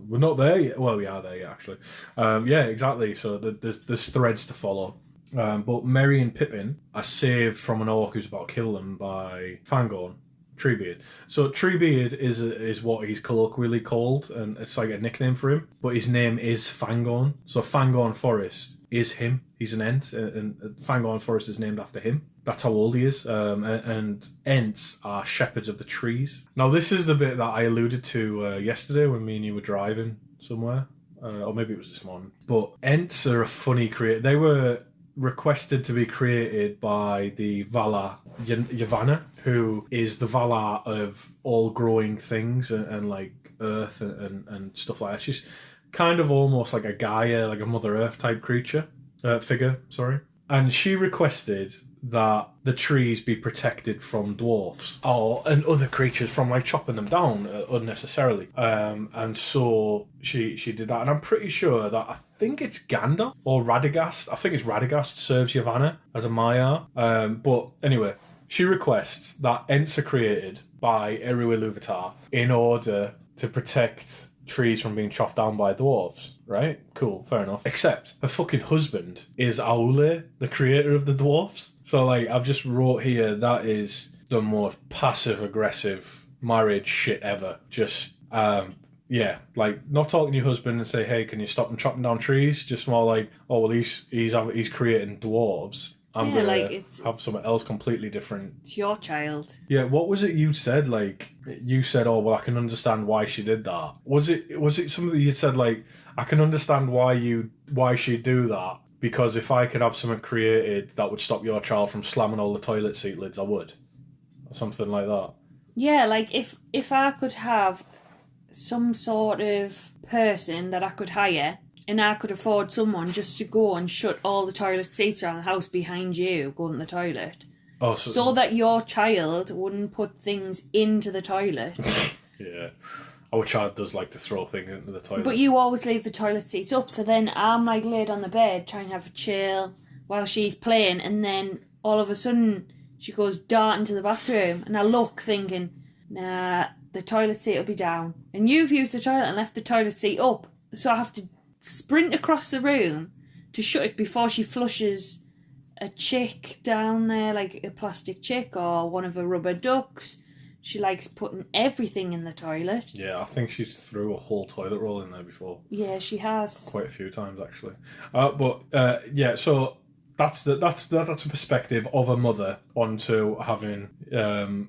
We're not there yet. Well, we are there yet, actually. Yeah, exactly. So there's threads to follow. But Merry and Pippin are saved from an orc who's about to kill them by Fangorn, Treebeard. So Treebeard is what he's colloquially called, and it's like a nickname for him, but his name is Fangorn. So Fangorn Forest is him. He's an Ent, and Fangorn Forest is named after him. That's how old he is. And Ents are shepherds of the trees. Now, this is the bit that I alluded to yesterday when me and you were driving somewhere, or maybe it was this morning. But Ents are a funny creature. They were requested to be created by the Valar Yavanna, who is the Valar of all growing things and like earth and stuff like that. She's kind of almost like a Gaia, like a Mother Earth type figure, sorry. And she requested that the trees be protected from dwarfs and other creatures from like chopping them down unnecessarily. And so she did that, and I'm pretty sure that I think it's Gandalf or Radagast. I think it's Radagast serves Yavanna as a Maiar. But anyway, she requests that Ents are created by Eru Ilúvatar in order to protect trees from being chopped down by dwarves, right? Cool, fair enough. Except her fucking husband is Aule, the creator of the dwarfs. So, like, I've just wrote here, that is the most passive-aggressive marriage shit ever. Just, Yeah, like not talking to your husband and say, "Hey, can you stop them chopping down trees?" Just more like, "Oh well, he's creating dwarves. I'm Yeah, gonna like, it's- have something else completely different." It's your child. Yeah, what was it you said? Like you said, "Oh well, I can understand why she did that." Was it something that you said like, "I can understand why she'd do that because if I could have something created that would stop your child from slamming all the toilet seat lids, I would," or something like that. Yeah, like if I could have some sort of person that I could hire and I could afford someone just to go and shut all the toilet seats around the house behind you going to the toilet. Oh, So that your child wouldn't put things into the toilet. Yeah. Our child does like to throw things into the toilet. But you always leave the toilet seats up, so then I'm like laid on the bed trying to have a chill while she's playing, and then all of a sudden she goes darting to the bathroom, and I look thinking, nah, the toilet seat will be down. And you've used the toilet and left the toilet seat up, so I have to sprint across the room to shut it before she flushes a chick down there, like a plastic chick or one of her rubber ducks. She likes putting everything in the toilet. Yeah, I think she's threw a whole toilet roll in there before. Yeah, she has. Quite a few times, actually. Yeah, so that's a perspective of a mother onto having having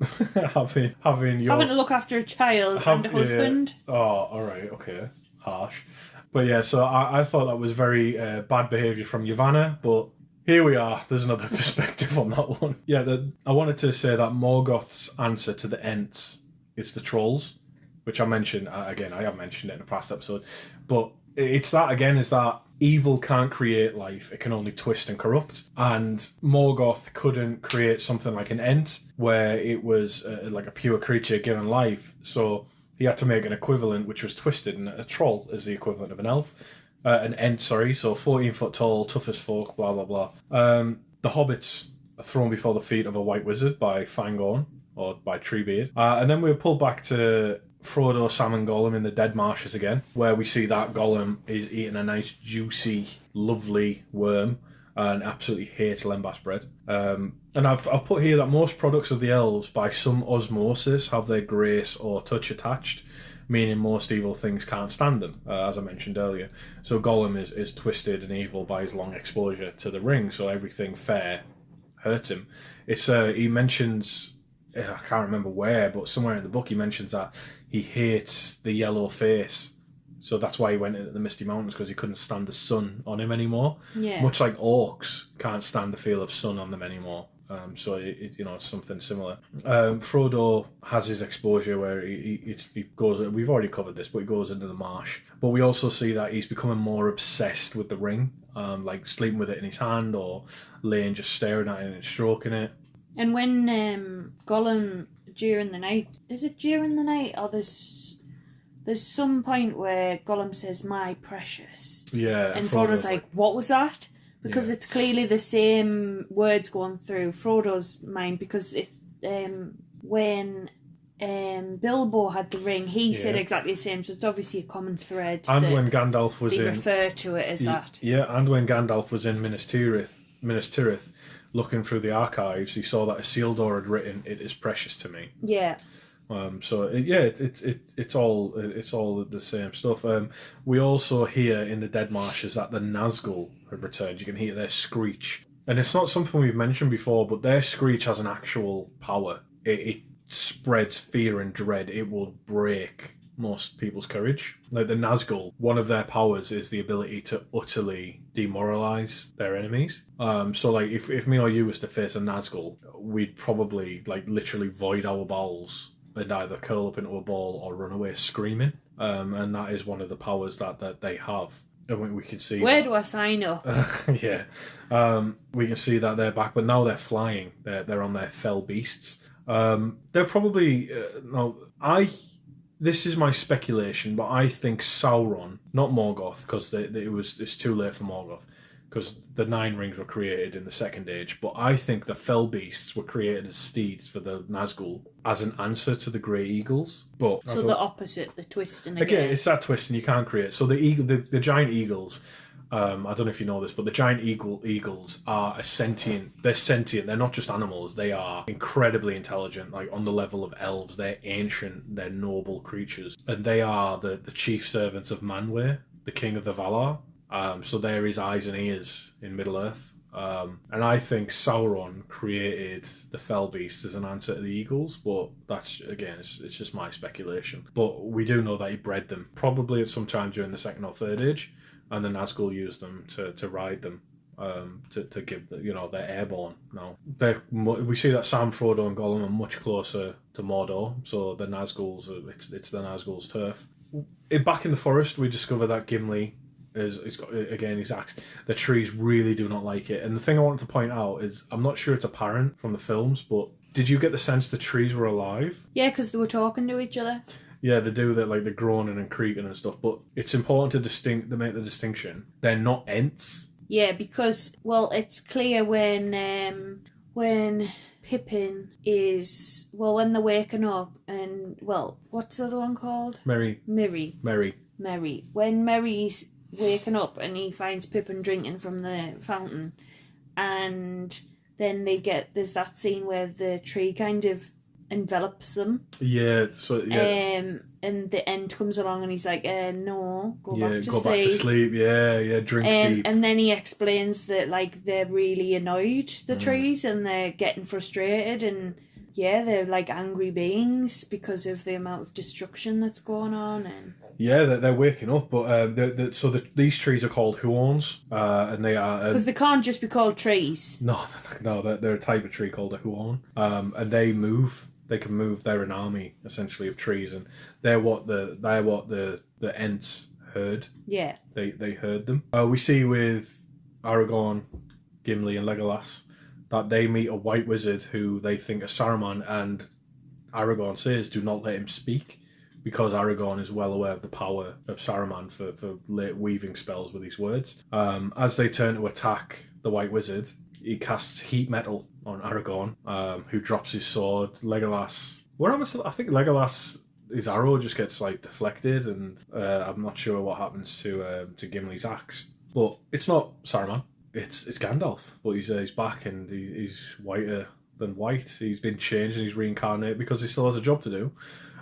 your Having to look after a child and a husband. Yeah. Oh, all right, okay, harsh. But yeah, so I thought that was very bad behaviour from Yavanna, but here we are. There's another perspective on that one. Yeah, I wanted to say that Morgoth's answer to the Ents is the trolls, which I mentioned, again, I have mentioned it in a past episode, but it's that, again, is that evil can't create life, it can only twist and corrupt, and Morgoth couldn't create something like an Ent, where it was like a pure creature given life, so he had to make an equivalent which was twisted, and a troll is the equivalent of an elf. An Ent, sorry, so 14 foot tall, tough as folk, blah, blah, blah. The hobbits are thrown before the feet of a white wizard by Fangorn, or by Treebeard. And then we're pulled back to Frodo, Sam and Gollum in the Dead Marshes again, where we see that Gollum is eating a nice, juicy, lovely worm, and absolutely hates lembas bread. And I've put here that most products of the elves, by some osmosis, have their grace or touch attached, meaning most evil things can't stand them, as I mentioned earlier. So Gollum is twisted and evil by his long exposure to the ring, so everything fair hurts him. It's he mentions, I can't remember where, but somewhere in the book he mentions that he hates the yellow face, so that's why he went into the Misty Mountains, because he couldn't stand the sun on him anymore. Yeah. Much like orcs can't stand the feel of sun on them anymore. So it's something similar. Frodo has his exposure where he goes. We've already covered this, but he goes into the marsh. But we also see that he's becoming more obsessed with the ring, like sleeping with it in his hand or laying just staring at it and stroking it. And when Gollum during the night, is it during the night or there's some point where Gollum says "my precious," Yeah, and Frodo's like, "What was that?" Because it's clearly the same words going through Frodo's mind, because when Bilbo had the ring, he said exactly the same, so it's obviously a common thread. And when Gandalf was they in... refer to it as that. Yeah, and when Gandalf was in Minas Tirith, looking through the archives, he saw that Isildur had written, "It is precious to me." Yeah. It's all the same stuff. We also hear in the Dead Marshes that the Nazgul have returned. You can hear their screech, and it's not something we've mentioned before, but their screech has an actual power. It spreads fear and dread. It will break most people's courage. Like the Nazgul, one of their powers is the ability to utterly demoralize their enemies. So like if me or you was to face a Nazgul, we'd probably like literally void our bowels and either curl up into a ball or run away screaming. And that is one of the powers that they have. And we can see... Where do I sign up? Yeah. We can see that they're back, but now they're flying. They're on their fell beasts. They're probably... This is my speculation, but I think Sauron, not Morgoth, because it's too late for Morgoth, because the Nine Rings were created in the Second Age, but I think the Fell Beasts were created as steeds for the Nazgul as an answer to the Grey Eagles. But so the opposite, the twist and again, it's that twist and you can't create. So the giant eagles I don't know if you know this, but the giant eagles are sentient. They're sentient. They're not just animals. They are incredibly intelligent, like on the level of elves. They're ancient. They're noble creatures. And they are the chief servants of Manwë, the king of the Valar. So they're his eyes and ears in Middle-earth. And I think Sauron created the Fell Beast as an answer to the eagles, but that's, again, it's just my speculation. But we do know that he bred them, probably at some time during the Second or Third Age, and the Nazgul used them to ride them, to give, they're airborne now. We see that Sam, Frodo and Gollum are much closer to Mordor, so the Nazguls, it's the Nazgul's turf. Back in the forest, we discover that Gimli he's got, again, his axe. The trees really do not like it. And the thing I wanted to point out is, I'm not sure it's apparent from the films, but did you get the sense the trees were alive? Yeah, because they were talking to each other. Yeah, they do that, like they're groaning and creaking and stuff. But it's important to make the distinction. They're not Ents. Yeah, because, well, it's clear when Pippin is, when they're waking up and, what's the other one called? Merry. When Merry's waking up and he finds Pippin drinking from the fountain, and then there's that scene where the tree kind of envelops them. Yeah, and the end comes along and he's like, no, go back to sleep. Yeah, drink deep. And then he explains that, like, they're really annoyed, the trees, and they're getting frustrated, and yeah, they're like angry beings because of the amount of destruction that's going on. And yeah, they're waking up, but these trees are called Huorns, and they are because they can't just be called trees. No, they're a type of tree called a Huorn, and they move. They can move. They're an army essentially of trees, and they're what the Ents heard. Yeah, they heard them. We see with Aragorn, Gimli, and Legolas that they meet a white wizard who they think is Saruman, and Aragorn says, "Do not let him speak," because Aragorn is well aware of the power of Saruman for weaving spells with these words. As they turn to attack the white wizard, he casts heat metal on Aragorn, who drops his sword. Legolas, I think Legolas, his arrow just gets like deflected, and I'm not sure what happens to Gimli's axe. But it's not Saruman. It's Gandalf, but he's back, and he's whiter than white. He's been changed and he's reincarnated because he still has a job to do.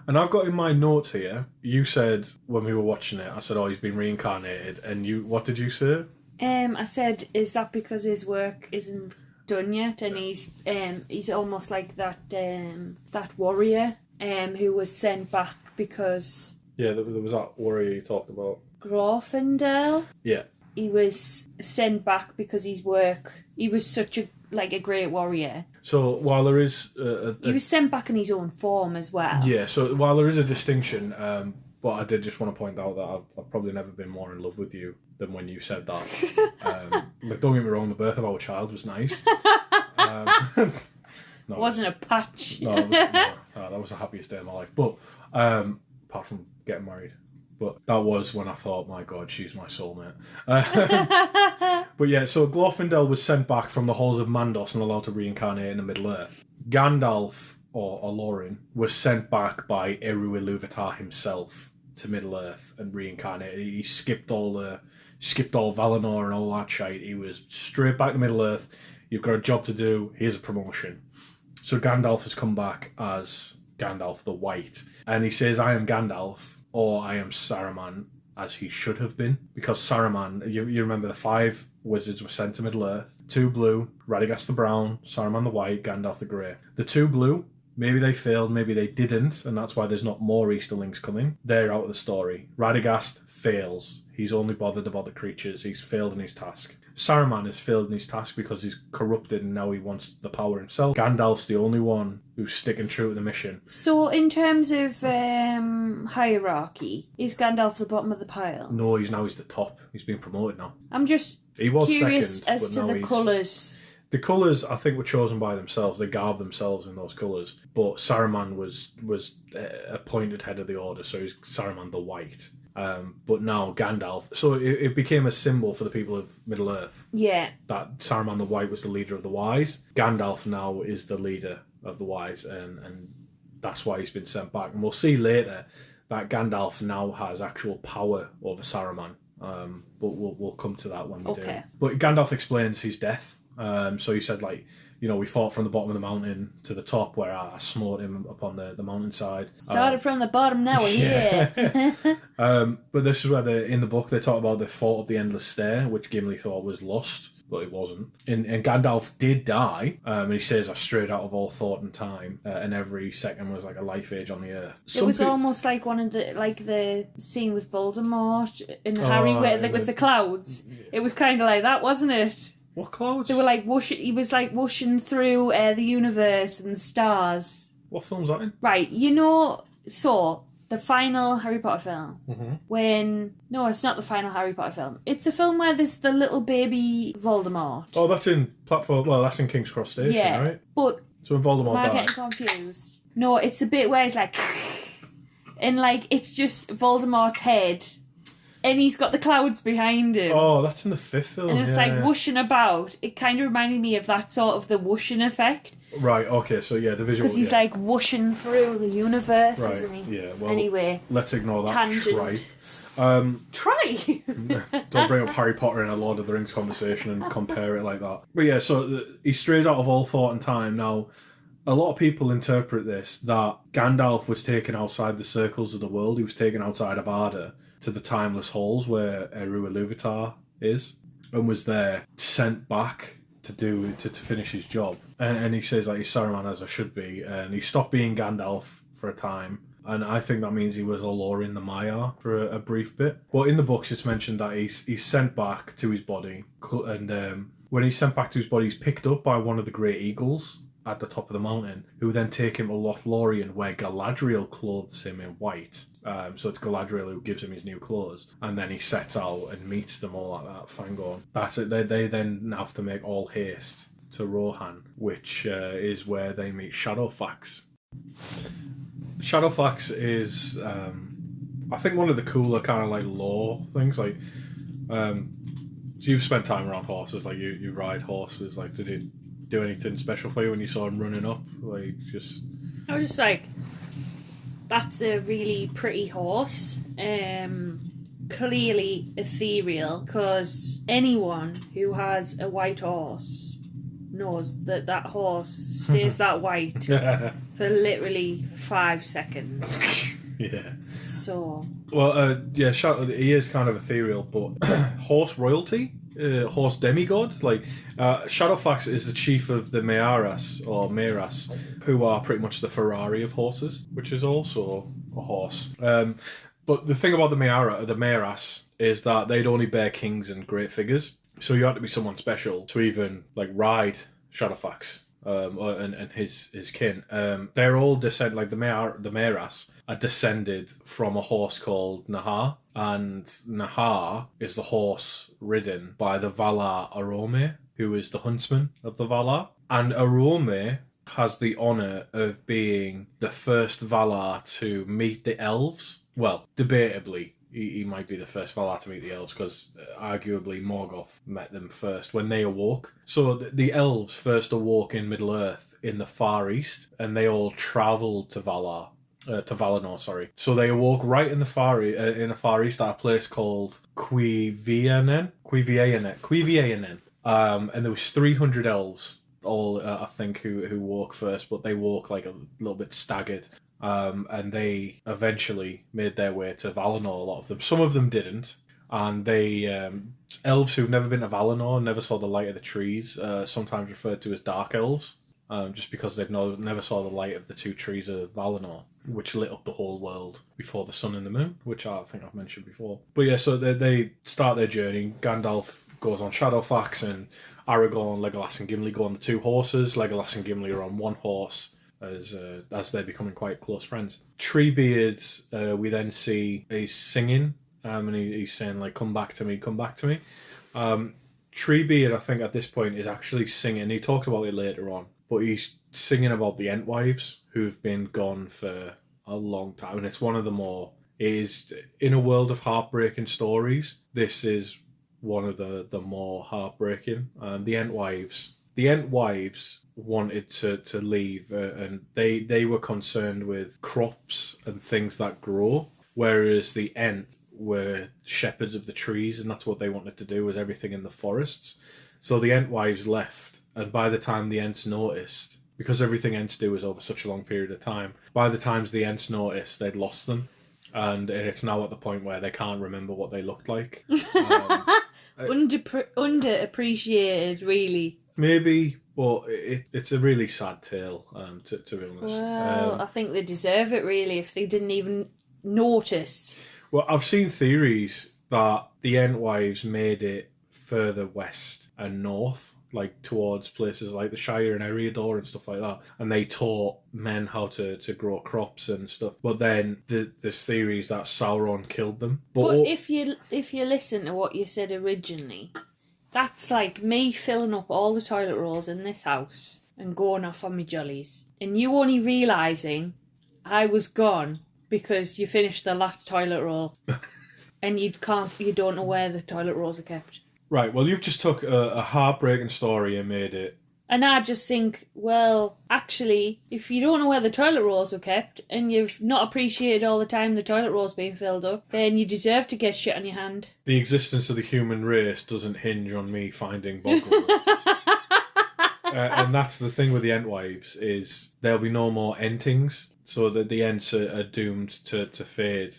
And I've got in my notes here, you said when we were watching it, I said, he's been reincarnated, and what did you say? I said, is that because his work isn't done yet, and he's almost like that warrior who was sent back because... Yeah, there was that warrior you talked about. Glorfindel? Yeah. He was sent back because he was such a great warrior. So while there is... he was sent back in his own form as well. Yeah, so while there is a distinction, but I did just want to point out that I've probably never been more in love with you than when you said that. Don't get me wrong, the birth of our child was nice. It wasn't a patch. No, that was the happiest day of my life. But apart from getting married. But that was when I thought, my God, she's my soulmate. But yeah, so Glorfindel was sent back from the halls of Mandos and allowed to reincarnate in the Middle-earth. Gandalf, or Lorien, was sent back by Eru Ilúvatar himself to Middle-earth and reincarnated. He skipped all Valinor and all that shite. He was straight back to Middle-earth. You've got a job to do. Here's a promotion. So Gandalf has come back as Gandalf the White. And he says, I am Gandalf, or I am Saruman, as he should have been. Because Saruman, you remember the 5 wizards were sent to Middle-earth. 2 blue, Radagast the brown, Saruman the white, Gandalf the grey. The 2 blue, maybe they failed, maybe they didn't, and that's why there's not more Easterlings coming. They're out of the story. Radagast fails. He's only bothered about the creatures. He's failed in his task. Saruman has failed in his task because he's corrupted and now he wants the power himself. Gandalf's the only one who's sticking true to the mission. So in terms of hierarchy, is Gandalf the bottom of the pile? No, he's the top. He's been promoted now. I'm just curious as to the colours. The colours, I think, were chosen by themselves. They garbed themselves in those colours. But Saruman was appointed head of the order, so he's Saruman the White. But now Gandalf, so it became a symbol for the people of Middle-earth. Yeah. That Saruman the White was the leader of the wise. Gandalf now is the leader of the wise, and that's why he's been sent back. And we'll see later that Gandalf now has actual power over Saruman. but we'll come to that when we do. Okay. But Gandalf explains his death. So he said, like, we fought from the bottom of the mountain to the top, where I smote him upon the mountainside. Started from the bottom, now we're here. But this is where in the book they talk about the fought up the endless stair, which Gimli thought was lost, but it wasn't. And Gandalf did die, and he says, I strayed out of all thought and time, and every second was like a life age on the earth. It was almost like one of the scene with Voldemort and Harry with the clouds. It was kind of like that, wasn't it? What clouds? They were like whooshing. He was like whooshing through the universe and the stars. What film's that in? Right, so the final Harry Potter film. Mm-hmm. No, it's not the final Harry Potter film. It's a film where there's the little baby Voldemort. Oh, that's in Platform. Well, that's in King's Cross Station, right? But so when Voldemort am I getting confused? No, it's the bit where it's like, and like it's just Voldemort's head. And he's got the clouds behind him. Oh, that's in the 5th film. And it's like whooshing about. It kind of reminded me of that sort of the whooshing effect. Right, okay, so yeah, the visual. Because he's like whooshing through the universe, isn't he? Yeah, well, anyway. Let's ignore that. Tangent. Try. Don't bring up Harry Potter in a Lord of the Rings conversation and compare it like that. But yeah, so he strays out of all thought and time. Now, a lot of people interpret this that Gandalf was taken outside the circles of the world. He was taken outside of Arda to the timeless halls where Eru Ilúvatar is, and was there sent back to finish his job. And he says, like, he's Saruman as I should be, and he stopped being Gandalf for a time. And I think that means he was Olorin the Maiar for a brief bit. Well, in the books, it's mentioned that he's sent back to his body, and when he's sent back to his body, he's picked up by one of the great eagles at the top of the mountain, who then take him to Lothlorien, where Galadriel clothes him in white. So it's Galadriel who gives him his new clothes, and then he sets out and meets them all at that Fangorn. That's it. They then have to make all haste to Rohan, which is where they meet Shadowfax. Shadowfax is, I think, one of the cooler kind of like lore things. Like, so you've spent time around horses, like you ride horses. Like, did it do anything special for you when you saw him running up? Like, just I was just like, that's a really pretty horse. Clearly ethereal, because anyone who has a white horse knows that horse stays that white for literally 5 seconds. Yeah. So. Well, yeah, he is kind of ethereal, but horse royalty? Horse demigod? Like, Shadowfax is the chief of the Mearas, or Meras, who are pretty much the Ferrari of horses, which is also a horse. But the thing about the Mearas, is that they'd only bear kings and great figures, so you had to be someone special to even like ride Shadowfax and his kin. They're all like the Mearas are descended from a horse called Nahar, and Nahar is the horse ridden by the Valar Orome, who is the huntsman of the Valar. And Orome has the honour of being the first Valar to meet the elves. Well, debatably, he might be the first Valar to meet the elves, because arguably Morgoth met them first when they awoke. So the elves first awoke in Middle-earth in the Far East, and they all travelled to Valinor, sorry. So they awoke right in the Far East at a place called Cuivianen. And there was 300 elves, all I think, who woke first, but they woke like a little bit staggered. And they eventually made their way to Valinor, a lot of them. Some of them didn't. And they, elves who've never been to Valinor, never saw the light of the trees, sometimes referred to as dark elves, just because they've never saw the light of the two trees of Valinor, which lit up the whole world before the sun and the moon, which I think I've mentioned before. But yeah, so they start their journey. Gandalf goes on Shadowfax, and Aragorn, Legolas and Gimli go on the two horses. Legolas and Gimli are on one horse, as they're becoming quite close friends. Treebeard, we then see he's singing, and he's saying, like, come back to me. Treebeard, I think, at this point is actually singing. He talks about it later on, but he's singing about the Entwives who've been gone for a long time, and it's one of the more, is in a world of heartbreaking stories, this is one of the more heartbreaking. The Entwives wanted to leave, and they were concerned with crops and things that grow, whereas the Ent were shepherds of the trees, and that's what they wanted to do, was everything in the forests. So the Entwives left, and by the time the Ents noticed, because everything Ents do is over such a long period of time, by the time the Ents noticed, they'd lost them. And it's now at the point where they can't remember what they looked like. Underappreciated, really. Maybe, but it's a really sad tale, to be honest. Well, I think they deserve it, really, if they didn't even notice. Well, I've seen theories that the Entwives made it further west and north, like towards places like the Shire and Eriador and stuff like that, and they taught men how to grow crops and stuff. But then there's theories that Sauron killed them. But if you listen to what you said originally, that's like me filling up all the toilet rolls in this house and going off on my jollies, and you only realising I was gone because you finished the last toilet roll and you don't know where the toilet rolls are kept. Right, well, you've just took a heartbreaking story and made it. And I just think, well, actually, if you don't know where the toilet rolls are kept and you've not appreciated all the time the toilet roll's being filled up, then you deserve to get shit on your hand. The existence of the human race doesn't hinge on me finding boggle. And that's the thing with the Entwives, is there'll be no more Entings, so that the Ents are doomed to fade.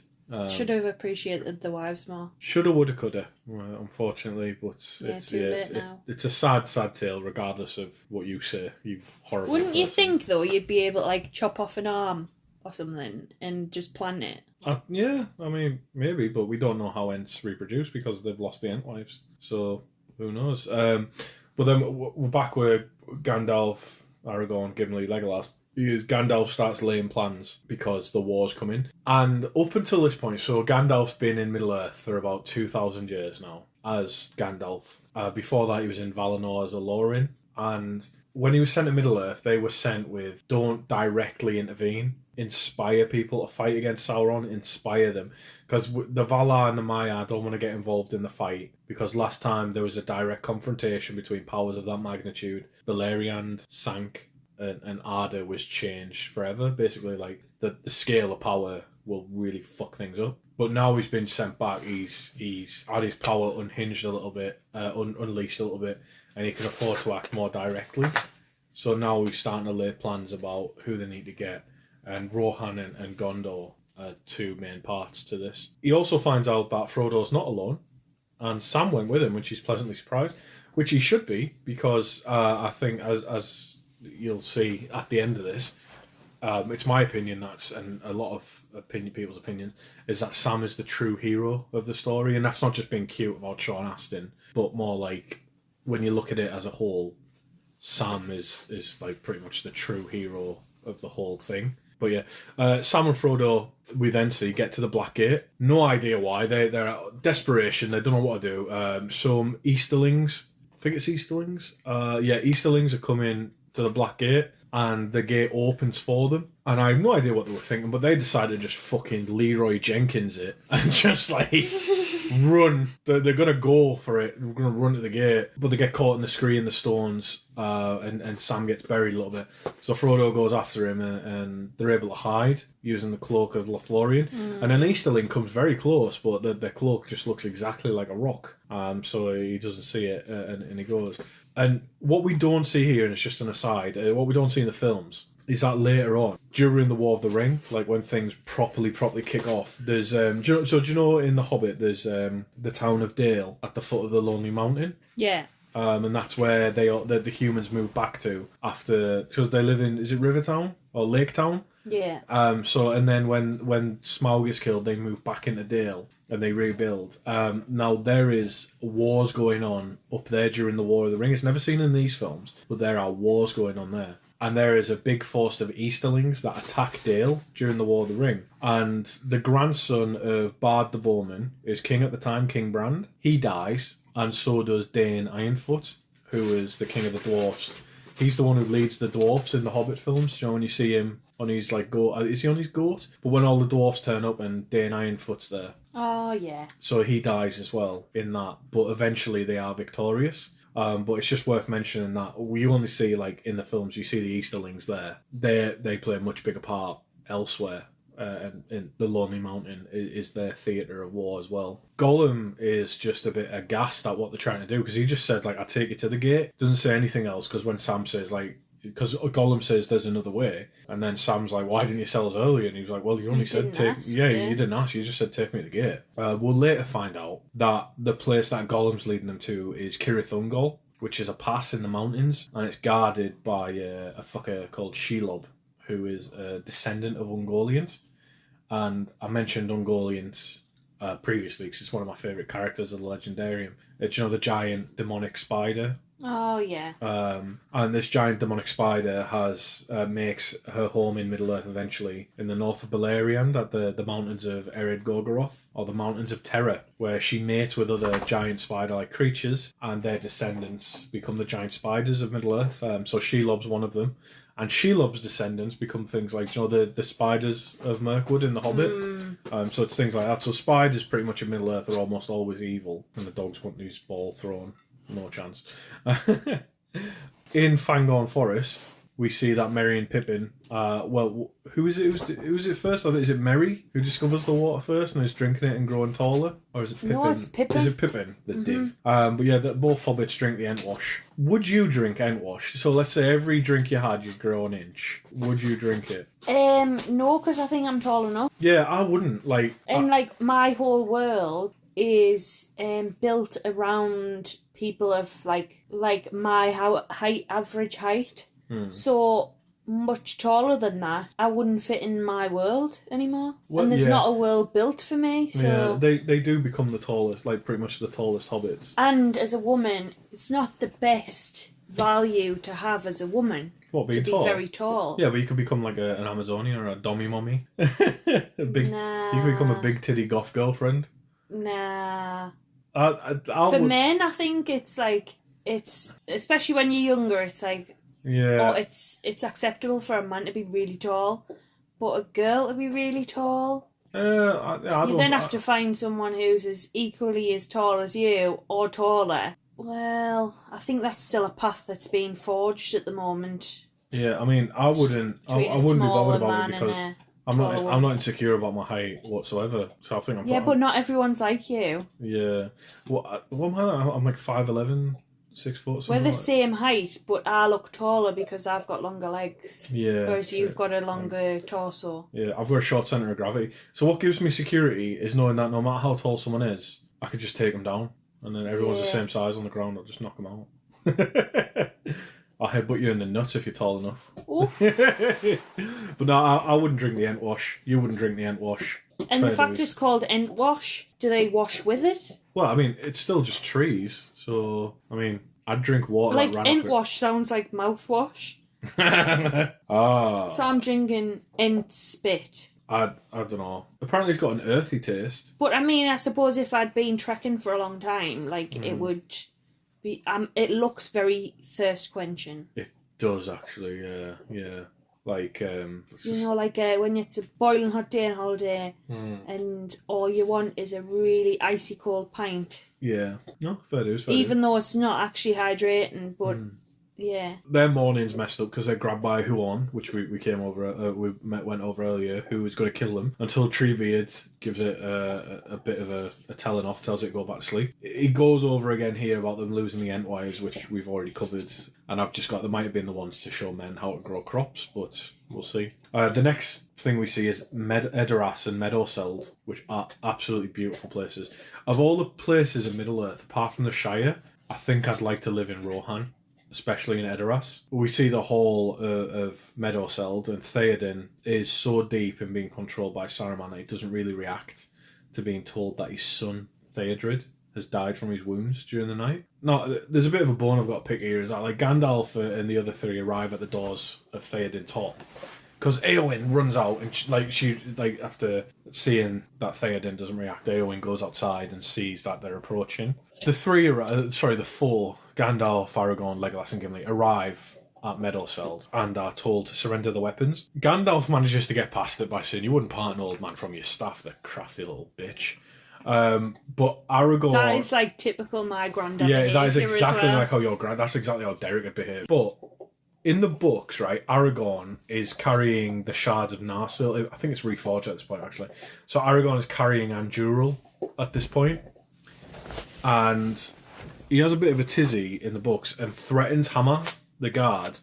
Should have appreciated the wives more. Shoulda, woulda, coulda, unfortunately, but it's a sad tale, regardless of what you say, you horrible Wouldn't you person. think, though, you'd be able to, like, chop off an arm or something and just plant it? Yeah, I mean, maybe, but we don't know how Ents reproduce because they've lost the Entwives, so who knows. But then we're back with Gandalf, Aragorn, Gimli, Legolas. Gandalf starts laying plans because the war's coming. And up until this point, so Gandalf's been in Middle-earth for about 2,000 years now as Gandalf. Before that, he was in Valinor as a Lorin. And when he was sent to Middle-earth, they were sent with, don't directly intervene. Inspire people to fight against Sauron. Inspire them. Because the Valar and the Maiar don't want to get involved in the fight. Because last time there was a direct confrontation between powers of that magnitude. Beleriand sank. And Arda was changed forever. Basically, like, the scale of power will really fuck things up. But now he's been sent back, he's had his power unhinged a little bit, unleashed a little bit, and he can afford to act more directly. So now he's starting to lay plans about who they need to get. And Rohan and Gondor are two main parts to this. He also finds out that Frodo's not alone, and Sam went with him, which he's pleasantly surprised, which he should be, because I think as you'll see at the end of this, it's my opinion and a lot of people's opinions, is that Sam is the true hero of the story, and that's not just being cute about Sean Astin, but more like, when you look at it as a whole, Sam is like pretty much the true hero of the whole thing. But yeah, Sam and Frodo, we then see, get to the Black Gate. No idea why. They're out desperation. They don't know what to do. Some Easterlings, I think it's Easterlings. Easterlings are coming to the Black Gate, and the gate opens for them. And I have no idea what they were thinking, but they decided to just fucking Leroy Jenkins it and just like run. They're gonna go for it. We're gonna run to the gate, but they get caught in the scree and the stones, and Sam gets buried a little bit. So Frodo goes after him, and they're able to hide using the cloak of Lothlorien. And an Easterling comes very close, but the cloak just looks exactly like a rock. So he doesn't see it, and he goes. And what we don't see here, and it's just an aside, what we don't see in the films is that later on, during the War of the Ring, like when things properly kick off, there's do you know in The Hobbit there's the town of Dale at the foot of the Lonely Mountain? Yeah. And that's where the humans move back to after, because they live in, is it Rivertown or Lake Town? Yeah. And then when Smaug is killed, they move back into Dale and they rebuild. Now there is wars going on up there during the War of the Ring. It's never seen in these films, but there are wars going on there. And there is a big force of Easterlings that attack Dale during the War of the Ring. And the grandson of Bard the Bowman is king at the time, King Brand. He dies, and so does Dane Ironfoot, who is the king of the dwarfs. He's the one who leads the dwarfs in the Hobbit films. You know, when you see him on his goat, is he on his goat? But when all the dwarfs turn up and Dane Ironfoot's there. Oh, yeah. So he dies as well in that. But eventually they are victorious. But it's just worth mentioning that we only see, like, in the films, you see the Easterlings there. They play a much bigger part elsewhere. and in the Lonely Mountain is their theatre of war as well. Gollum is just a bit aghast at what they're trying to do, because he just said, like, I'll take you to the gate. Doesn't say anything else, because when Sam says, like, because Gollum says there's another way, and then Sam's like, why didn't you tell us earlier? And he was like, well, you only said take... Yeah, you didn't ask, you just said take me to the gate. We'll later find out that the place that Gollum's leading them to is Cirith Ungol, which is a pass in the mountains, and it's guarded by a fucker called Shelob, who is a descendant of Ungoliant. And I mentioned Ungoliant previously because it's one of my favourite characters of the Legendarium. It's, the giant demonic spider. Oh, yeah. And this giant demonic spider makes her home in Middle-earth eventually in the north of Beleriand at the mountains of Ered Gorgoroth, or the Mountains of Terror, where she mates with other giant spider-like creatures, and their descendants become the giant spiders of Middle-earth. So Shelob's one of them. And Shelob's descendants become things like, the spiders of Mirkwood in The Hobbit. So it's things like that. So spiders pretty much in Middle-earth are almost always evil, and the dogs want his ball thrown. No chance. In Fangorn Forest, we see that Merry and Pippin. Who is it? Who is it first? Is it Merry who discovers the water first and is drinking it and growing taller, or is it Pippin? No, it's Pippin. Is it Pippin? The div. But yeah, both hobbits drink the Entwash. Would you drink Entwash? So let's say every drink you had, you'd grow an inch. Would you drink it? No, because I think I'm tall enough. Yeah, I wouldn't. My whole world is built around people of like my average height. So much taller than that, I wouldn't fit in my world anymore. Well, and there's not a world built for me. So yeah, they do become the tallest, like pretty much the tallest hobbits. And as a woman, it's not the best value to have as a woman. What, being tall? To be very tall. Yeah, but you could become like an Amazonia or a Dommy Mommy. You could become a big titty goth girlfriend. Nah. For men, I think it's like, especially when you're younger, it's like, yeah, it's acceptable for a man to be really tall, but a girl to be really tall, you then have to find someone who's as equally as tall as you or taller. Well, I think that's still a path that's being forged at the moment. Yeah, I mean, I wouldn't be bothered about it because I'm not insecure about my height whatsoever. So I think I'm. Yeah, but not everyone's like you. Yeah, what am I? I'm like 5'11", 6 foot. We're the like same height, but I look taller because I've got longer legs. Yeah. Whereas you've got a longer torso. Yeah, I've got a short centre of gravity. So what gives me security is knowing that no matter how tall someone is, I could just take them down, and then everyone's the same size on the ground. I'll just knock them out. I'll headbutt you in the nuts if you're tall enough. But no, I wouldn't drink the Entwash. You wouldn't drink the Entwash. And the fact it's called Entwash, do they wash with it? Well, I mean, it's still just trees. So, I mean, I'd drink water like that ran off it. Entwash sounds like mouthwash. Ah. So I'm drinking Ent spit. I don't know. Apparently it's got an earthy taste. But I mean, I suppose if I'd been trekking for a long time, it would be... it looks very thirst quenching. It does, actually, yeah. Like, when it's a boiling hot day on holiday and all you want is a really icy cold pint. Yeah. No, fair dues. Even though it's not actually hydrating, but yeah. Their morning's messed up because they're grabbed by Huon, which we came over, went over earlier, who was going to kill them, until Treebeard gives it a bit of a telling off, tells it to go back to sleep. He goes over again here about them losing the Entwives, which we've already covered, and I've just got, they might have been the ones to show men how to grow crops, but we'll see. The next thing we see is Edoras and Meadowseld, which are absolutely beautiful places. Of all the places in Middle-earth, apart from the Shire, I think I'd like to live in Rohan, especially in Edoras. We see the whole of Meadowseld, and Theoden is so deep in being controlled by Saruman that he doesn't really react to being told that his son, Theodred, has died from his wounds during the night. No, there's a bit of a bone I've got to pick here, is that like Gandalf and the other three arrive at the doors of Theoden's hut. Because Éowyn runs out and she after seeing that Theoden doesn't react, Éowyn goes outside and sees that they're approaching. The four, Gandalf, Aragorn, Legolas and Gimli, arrive at Meadowseld and are told to surrender the weapons. Gandalf manages to get past it by saying, "You wouldn't part an old man from your staff, the crafty little bitch." But Aragorn... That is like typical my granddad. Yeah, that is exactly well. like how your grand... That's exactly how Derek would behave. But in the books, right, Aragorn is carrying the shards of Narsil. I think it's reforged at this point, actually. So Aragorn is carrying Anduril at this point, and he has a bit of a tizzy in the books and threatens Hammer, the guard,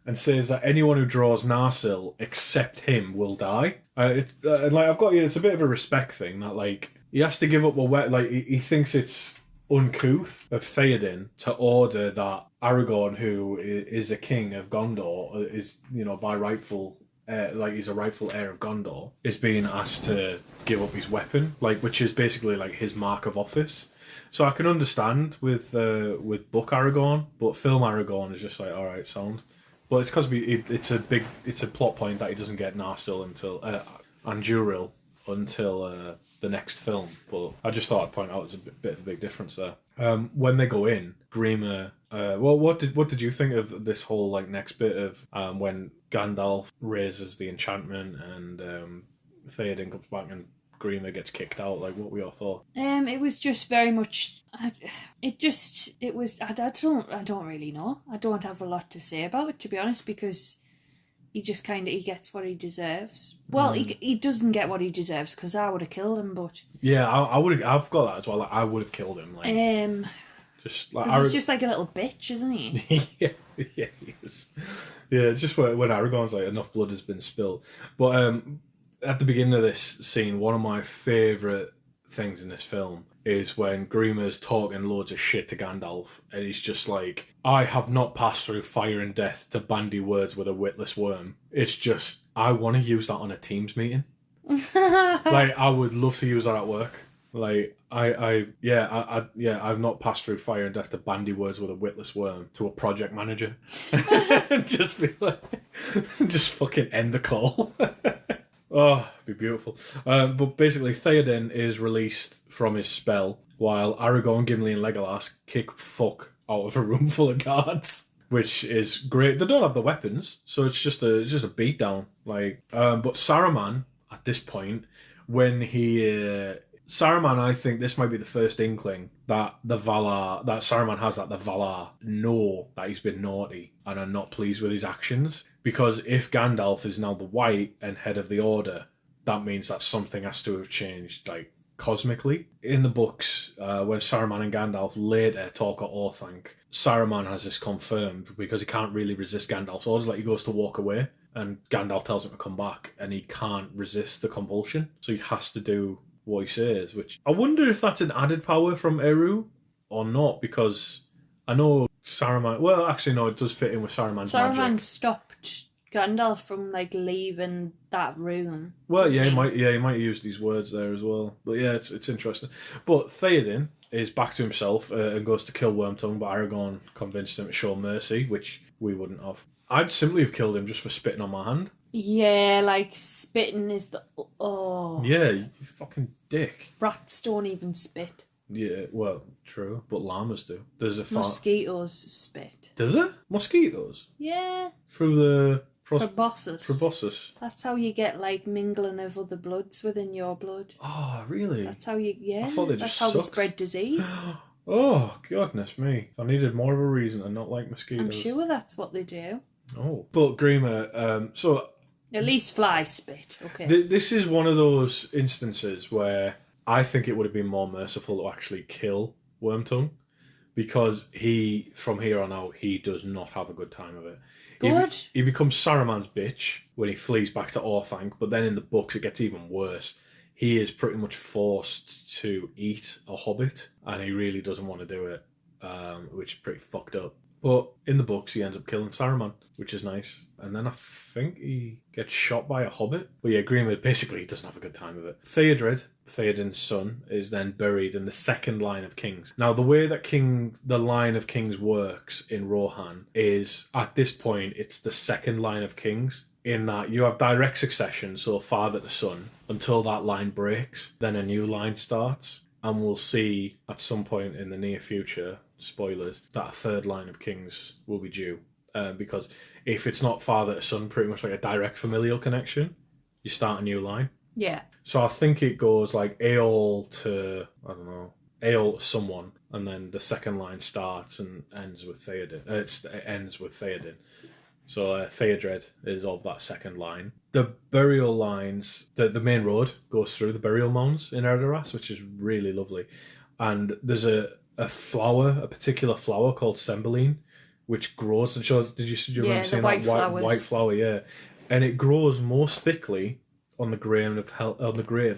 and says that anyone who draws Narsil except him will die. Like I've got you, it's a bit of a respect thing that like he has to give up he thinks it's uncouth of Theoden to order that Aragorn, who is a king of Gondor, is by rightful. He's a rightful heir of Gondor, is being asked to give up his weapon, which is basically like his mark of office. So I can understand with book Aragorn, but film Aragorn is just like, all right, sound. But it's because it's a plot point that he doesn't get Narsil until Anduril until the next film. But I just thought I'd point out there's a bit of a big difference there. When they go in, Grima. What did you think of this whole next bit of when Gandalf raises the enchantment and Theoden comes back and Grima gets kicked out? What were your thoughts? It was just very much. It was. I don't really know. I don't have a lot to say about it, to be honest, because he just he gets what he deserves. Well, he doesn't get what he deserves because I would have killed him, but yeah, I would. I've got that as well. I would have killed him. Just he's just like a little bitch, isn't he? yeah, he is. Yeah, it's just when Aragorn's enough blood has been spilled. But at the beginning of this scene, one of my favourite things in this film is when Grima's talking loads of shit to Gandalf, and he's just like, I have not passed through fire and death to bandy words with a witless worm. It's just, I want to use that on a Teams meeting. I would love to use that at work. I've not passed through fire and death to bandy words with a witless worm to a project manager. Just be just fucking end the call. Oh, it'd be beautiful. But basically, Theoden is released from his spell, while Aragorn, Gimli, and Legolas kick fuck out of a room full of guards, which is great. They don't have the weapons, so it's just a beatdown. But Saruman at this point, when Saruman, I think this might be the first inkling that Saruman has that the Valar know that he's been naughty and are not pleased with his actions. Because if Gandalf is now the White and head of the Order, that means that something has to have changed, cosmically. In the books, when Saruman and Gandalf later talk at Orthanc, Saruman has this confirmed because he can't really resist Gandalf's orders. He goes to walk away, and Gandalf tells him to come back, and he can't resist the compulsion. So he has to do what he says, which I wonder if that's an added power from Eru or not, because I know Saruman... Well, actually, no, it does fit in with Saruman's magic. Saruman stopped Gandalf from leaving that room. Well, yeah, he might have used these words there as well. But yeah, it's interesting. But Theoden is back to himself and goes to kill Wormtongue, but Aragorn convinced him to show mercy, which we wouldn't have. I'd simply have killed him just for spitting on my hand. Yeah, spitting is the... Oh. Yeah, you fucking dick. Rats don't even spit. Yeah, well, true, but llamas do. There's a Mosquitoes spit. Do they? Mosquitoes? Yeah. Through the... Proboscis. That's how you get mingling of other bloods within your blood. Oh, really? That's how you... Yeah. I thought they just That's how sucked. they spread disease. Oh, goodness me. I needed more of a reason to not like mosquitoes. I'm sure that's what they do. Oh. But Grima, so... At least flies spit, okay. This is one of those instances where I think it would have been more merciful to actually kill Wormtongue, because from here on out, he does not have a good time of it. Good. He becomes Saruman's bitch when he flees back to Orthanc, but then in the books it gets even worse. He is pretty much forced to eat a hobbit, and he really doesn't want to do it, which is pretty fucked up. But in the books, he ends up killing Saruman, which is nice. And then I think he gets shot by a hobbit. But yeah, Grima basically doesn't have a good time of it. Theodred, Theoden's son, is then buried in the second line of kings. Now, the way that the line of kings works in Rohan is, at this point, it's the second line of kings, in that you have direct succession, so father to son, until that line breaks. Then a new line starts. And we'll see at some point in the near future, spoilers, that a third line of kings will be due. Because if it's not father to son, pretty much like a direct familial connection, you start a new line. Yeah. So I think it goes Aeol to, I don't know, Aeol to someone, and then the second line starts and ends with Theoden. It ends with Theoden. So Theodred is of that second line. The burial lines, the main road goes through the burial mounds in J.R.R, which is really lovely. And there's a particular flower called Cymbeline, which grows and shows. Did you remember seeing that white flower? Yeah, and it grows most thickly on the grave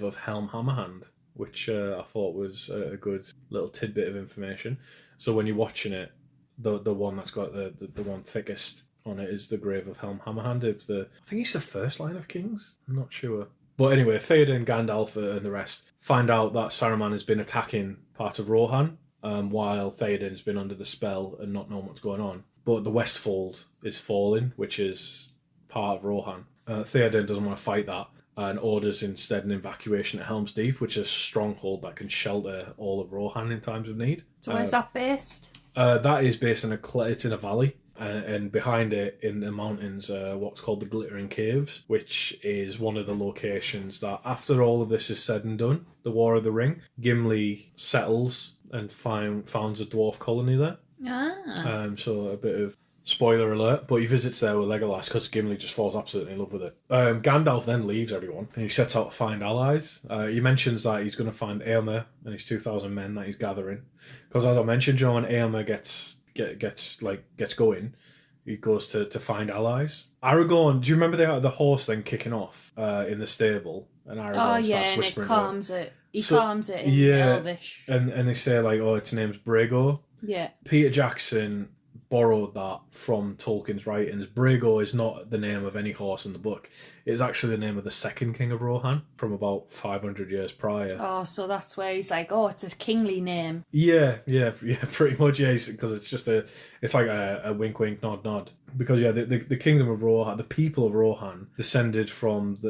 of Helm Hammerhand, which I thought was a good little tidbit of information. So when you're watching it, the one that's got the one thickest on it is the grave of Helm Hammerhand. I think he's the first line of kings. I'm not sure. But anyway, Theoden, Gandalf, and the rest find out that Saruman has been attacking part of Rohan, while Theoden's been under the spell and not knowing what's going on. But the Westfold is falling, which is part of Rohan. Theoden doesn't want to fight that and orders instead an evacuation at Helm's Deep, which is a stronghold that can shelter all of Rohan in times of need. So where's that based? That is based in it's in a valley. And behind it in the mountains what's called the Glittering Caves, which is one of the locations that after all of this is said and done, the War of the Ring, Gimli settles and founds a dwarf colony there. So a bit of spoiler alert, but he visits there with Legolas because Gimli just falls absolutely in love with it. Gandalf then leaves everyone and he sets out to find allies. He mentions that he's going to find Éomer and his 2,000 men that he's gathering, because as I mentioned, when Éomer gets going, he goes to find allies. Aragorn, do you remember the horse then kicking off in the stable, and Aragorn starts whispering, and it calms it. He calms it in Elvish, and they say like, oh, its name's Brago. Yeah, Peter Jackson borrowed that from Tolkien's writings. Brago is not the name of any horse in the book. It's actually the name of the second king of Rohan from about 500 years prior. Oh, so that's where he's like, oh, it's a kingly name. Yeah, pretty much, yeah, because it's just it's like a wink, wink, nod, nod. Because, yeah, the kingdom of Rohan, the people of Rohan, descended from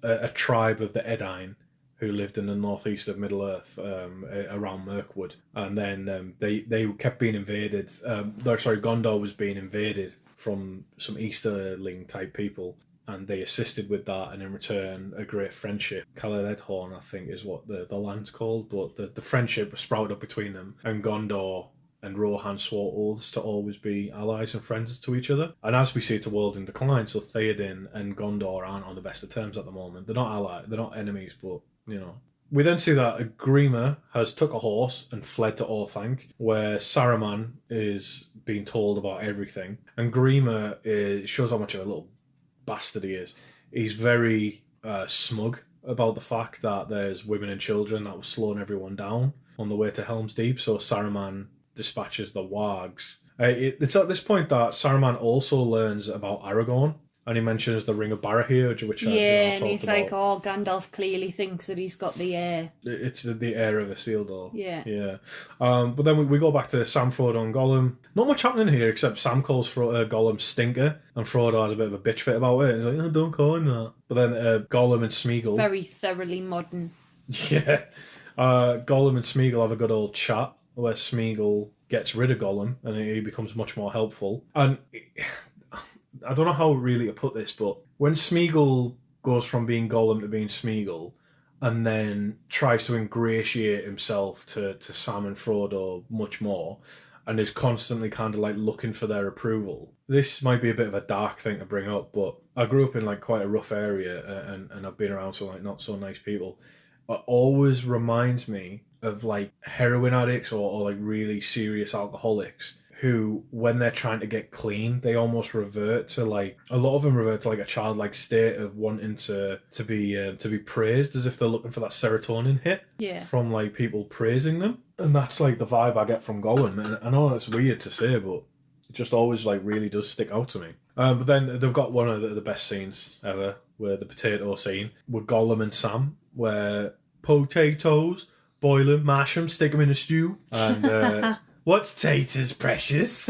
a tribe of the Edain, who lived in the northeast of Middle-earth, around Mirkwood. And then they kept being invaded. Gondor was being invaded from some Easterling-type people, and they assisted with that, and in return, a great friendship. Caledon Edhorn, I think, is what the land's called, but the friendship sprouted up between them, and Gondor and Rohan swore oaths to always be allies and friends to each other. And as we see, it's a world in decline, so Theoden and Gondor aren't on the best of terms at the moment. They're not allies, they're not enemies, but we then see that Grima has took a horse and fled to Orthanc, where Saruman is being told about everything. And Grima shows how much of a little bastard he is. He's very smug about the fact that there's women and children that were slowing everyone down on the way to Helm's Deep, so Saruman dispatches the wargs. It's at this point that Saruman also learns about Aragorn, and he mentions the Ring of Barahir, which and he's like, oh, Gandalf clearly thinks that he's got the heir. It's the heir of Isildur. Yeah. But then we go back to Sam, Frodo and Gollum. Not much happening here, except Sam calls Gollum Stinker, and Frodo has a bit of a bitch fit about it. He's like, oh, don't call him that. But then Gollum and Smeagol... Very thoroughly modern. Yeah. Gollum and Smeagol have a good old chat, where Smeagol gets rid of Gollum, and he becomes much more helpful. And... I don't know how really to put this, but when Smeagol goes from being Gollum to being Smeagol, and then tries to ingratiate himself to Sam and Frodo much more, and is constantly kind of like looking for their approval. This might be a bit of a dark thing to bring up, but I grew up in like quite a rough area, and I've been around some like not so nice people. It always reminds me of like heroin addicts or like really serious alcoholics, who, when they're trying to get clean, they almost revert to like, a lot of them revert to like a childlike state of wanting to be praised, as if they're looking for that serotonin hit from like people praising them. And that's like the vibe I get from Gollum. And I know it's weird to say, but it just always like really does stick out to me. But then they've got one of the best scenes ever, where the potato scene with Gollum and Sam, where potatoes, boil them, mash them, stick them in a stew, and what's taters, precious?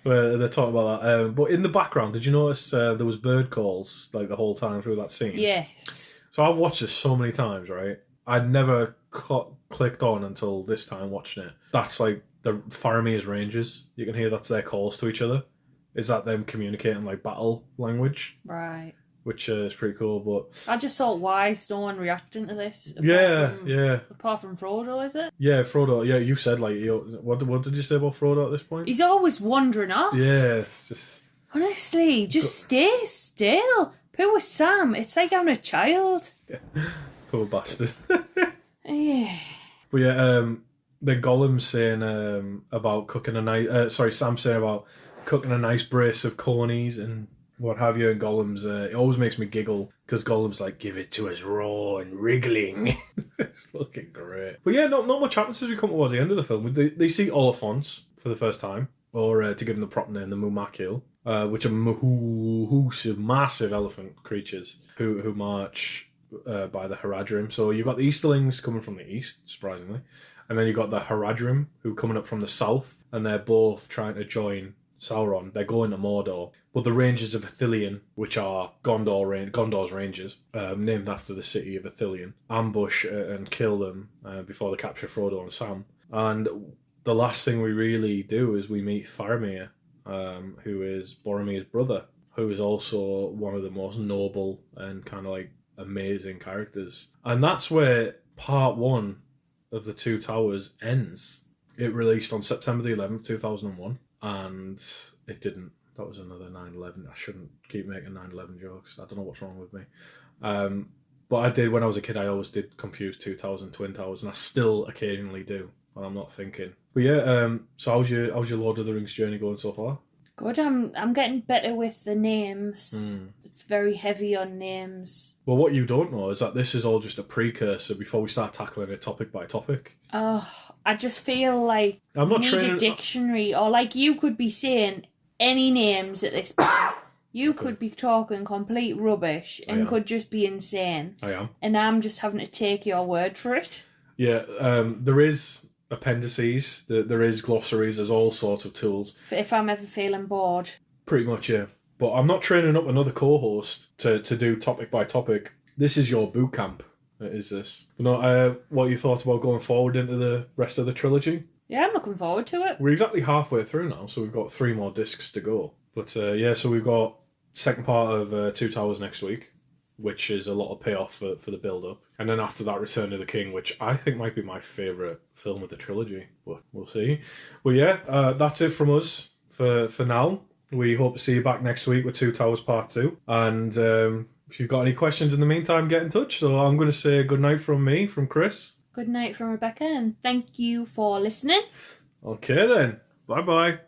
Where they're talking about that. But in the background, did you notice there was bird calls like the whole time through that scene? Yes. So I've watched this so many times, right? I'd never clicked on until this time watching it. That's like the Faramir's Rangers. You can hear that's their calls to each other. Is that them communicating like battle language? Right. which is pretty cool. But I just thought, why is no one reacting to this? Yeah. Apart from Frodo, is it? Yeah, Frodo. Yeah, you said like, what did you say about Frodo at this point? He's always wandering off. Yeah, it's just Honestly, just stay still. Poor Sam. It's like having a child. poor bastard. Yeah. But yeah, the Gollum saying about cooking a nice. Sam saying about cooking a nice brace of cornies and what have you. And Gollum's it always makes me giggle because Gollum's like, give it to us raw and wriggling. It's fucking great. But yeah, not much happens as we come towards the end of the film. They see Oliphants for the first time, or to give them the proper name, the Mumakil, which are massive elephant creatures who march by the Haradrim. So you've got the Easterlings coming from the east, surprisingly, and then you've got the Haradrim who coming up from the south, and they're both trying to join Sauron. They're going to Mordor, but the Rangers of Ithilien, which are Gondor's Rangers, named after the city of Ithilien, ambush and kill them before they capture Frodo and Sam. And the last thing we really do is we meet Faramir, who is Boromir's brother, who is also one of the most noble and kind of like amazing characters. And that's where part one of The Two Towers ends. It released on September the 11th, 2001, and it didn't. That was another 9/11. I shouldn't keep making 9/11 jokes. I don't know what's wrong with me. But I did, when I was a kid, I always did confuse Two Towers and Twin Towers, and I still occasionally do when I'm not thinking. But yeah, so how's your Lord of the Rings journey going so far? Good, I'm getting better with the names. It's very heavy on names. Well, what you don't know is that this is all just a precursor before we start tackling it topic by topic. Oh, I just feel like I'm not you need a dictionary, or like you could be saying any names at this point. You could be talking complete rubbish and could just be insane. I am. And I'm just having to take your word for it. Yeah, there is appendices, there is glossaries, there's all sorts of tools. If I'm ever feeling bored. Pretty much, yeah. But I'm not training up another co-host to do topic by topic. This is your boot camp, is this. You know, what you thought about going forward into the rest of the trilogy? Yeah, I'm looking forward to it. We're exactly halfway through now, so we've got 3 more discs to go. But yeah, so we've got second part of Two Towers next week, which is a lot of payoff for the build-up. And then after that, Return of the King, which I think might be my favourite film of the trilogy. But we'll see. Well, yeah, that's it from us for now. We hope to see you back next week with Two Towers Part 2. And if you've got any questions in the meantime, get in touch. So I'm going to say good night from me, from Chris. Good night from Rebecca, and thank you for listening. Okay then. Bye-bye.